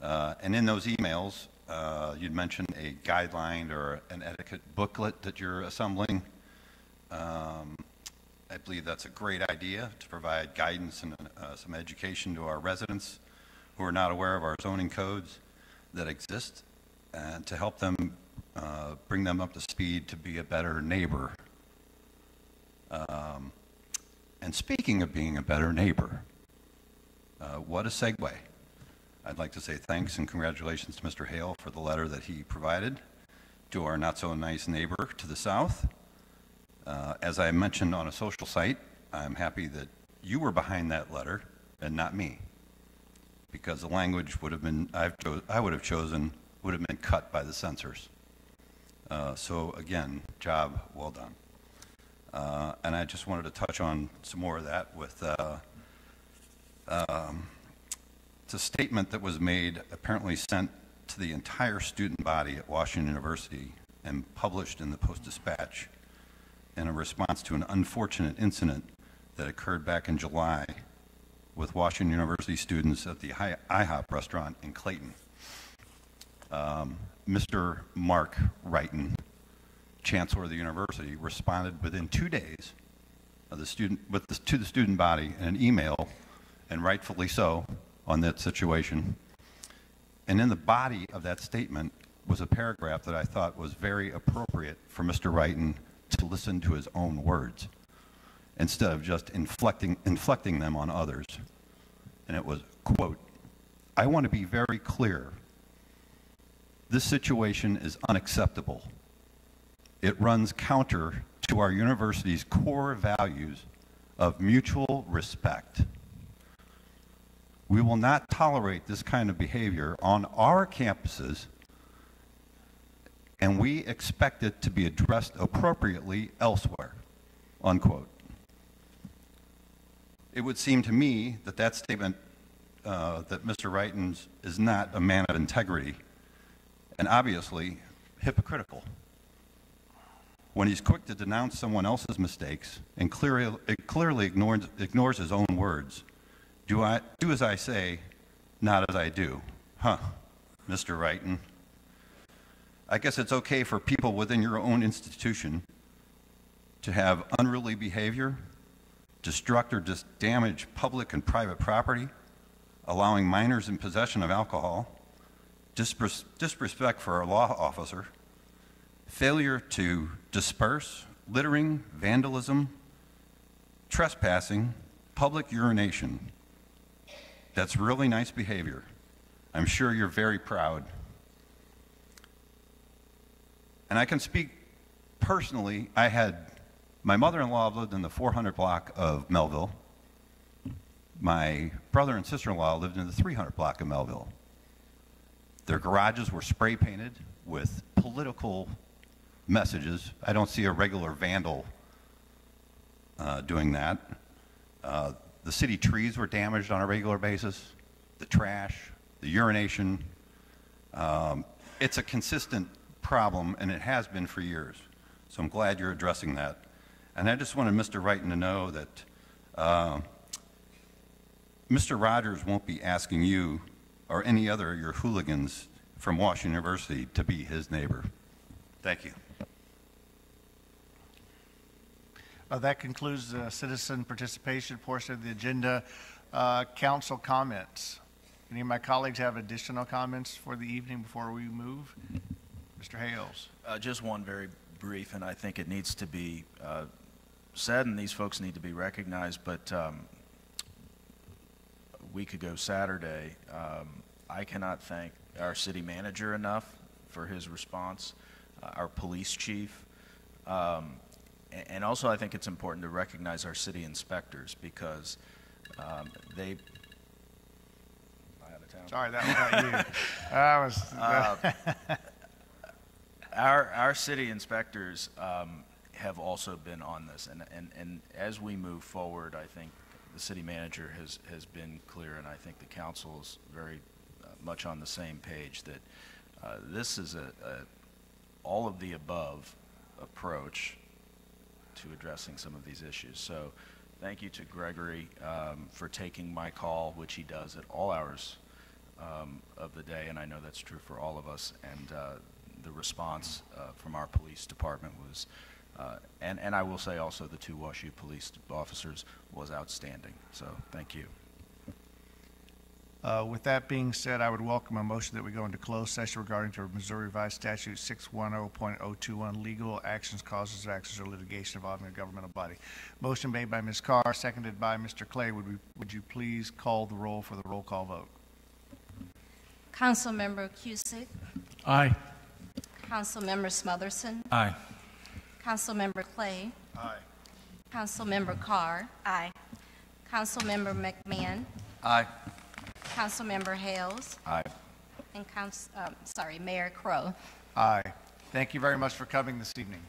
And in those emails, you'd mentioned a guideline or an etiquette booklet that you're assembling. I believe that's a great idea to provide guidance and some education to our residents who are not aware of our zoning codes that exist, and to help them bring them up to speed to be a better neighbor. And speaking of being a better neighbor, what a segue. I'd like to say thanks and congratulations to Mr. Hale for the letter that he provided to our not-so-nice neighbor to the south. As I mentioned on a social site, I'm happy that you were behind that letter and not me, because the language would have been, I would have chosen, would have been cut by the censors. So again, job well done. And I just wanted to touch on some more of that with it's a statement that was made, apparently sent to the entire student body at Washington University and published in the Post-Dispatch in a response to an unfortunate incident that occurred back in July with Washington University students at the IHOP restaurant in Clayton. Mr. Mark Wrighton chancellor of the university responded within 2 days of to the student body in an email, and rightfully so, on that situation. And in the body of that statement was a paragraph that I thought was very appropriate for Mr. Wrighton to listen to his own words instead of just inflecting them on others. And it was, quote, "I want to be very clear. This situation is unacceptable. It runs counter to our university's core values of mutual respect. We will not tolerate this kind of behavior on our campuses, and we expect it to be addressed appropriately elsewhere," unquote. It would seem to me that that statement, that Mr. Wrighton is not a man of integrity, and obviously hypocritical. When he's quick to denounce someone else's mistakes and clearly ignores his own words, do as I say, not as I do. Huh, Mr. Wrighton. I guess it's okay for people within your own institution to have unruly behavior, destruct or damage public and private property, allowing minors in possession of alcohol, disrespect for a law officer, failure to disperse, littering, vandalism, trespassing, public urination. That's really nice behavior. I'm sure you're very proud. And I can speak personally. My mother-in-law lived in the 400 block of Melville. My brother and sister-in-law lived in the 300 block of Melville. Their garages were spray painted with political messages. I don't see a regular vandal doing that. The city trees were damaged on a regular basis. The trash, the urination. It's a consistent problem, and it has been for years. So I'm glad you're addressing that. And I just wanted Mr. Wrighton to know that Mr. Rogers won't be asking you or any other of your hooligans from Washington University to be his neighbor. Thank you. That concludes the citizen participation portion of the agenda. Council comments. Any of my colleagues have additional comments for the evening before we move? Mr. Hales. Just one very brief, and I think it needs to be said, and these folks need to be recognized, but a week ago Saturday, I cannot thank our city manager enough for his response, our police chief, and also I think it's important to recognize our city inspectors because they... Am I out of town? Sorry, that was not you. Our city inspectors have also been on this, and as we move forward, I think the city manager has been clear, and I think the council is very much on the same page that this is a all of the above approach to addressing some of these issues. So thank you to Gregory for taking my call, which he does at all hours of the day, and I know that's true for all of us, and the response from our police department was, and I will say also the two WashU police officers was outstanding. So thank you. With that being said, I would welcome a motion that we go into closed session regarding to Missouri Revised Statute 610.021, legal actions, causes of actions, or litigation involving a governmental body. Motion made by Ms. Carr, seconded by Mr. Clay. Would you please call the roll for the roll call vote? Councilmember Cusick. Aye. Councilmember Smotherson. Aye. Councilmember Clay. Aye. Councilmember Carr. Aye. Councilmember McMahon. Aye. Councilmember Hales. Aye. And Mayor Crow. Aye. Thank you very much for coming this evening.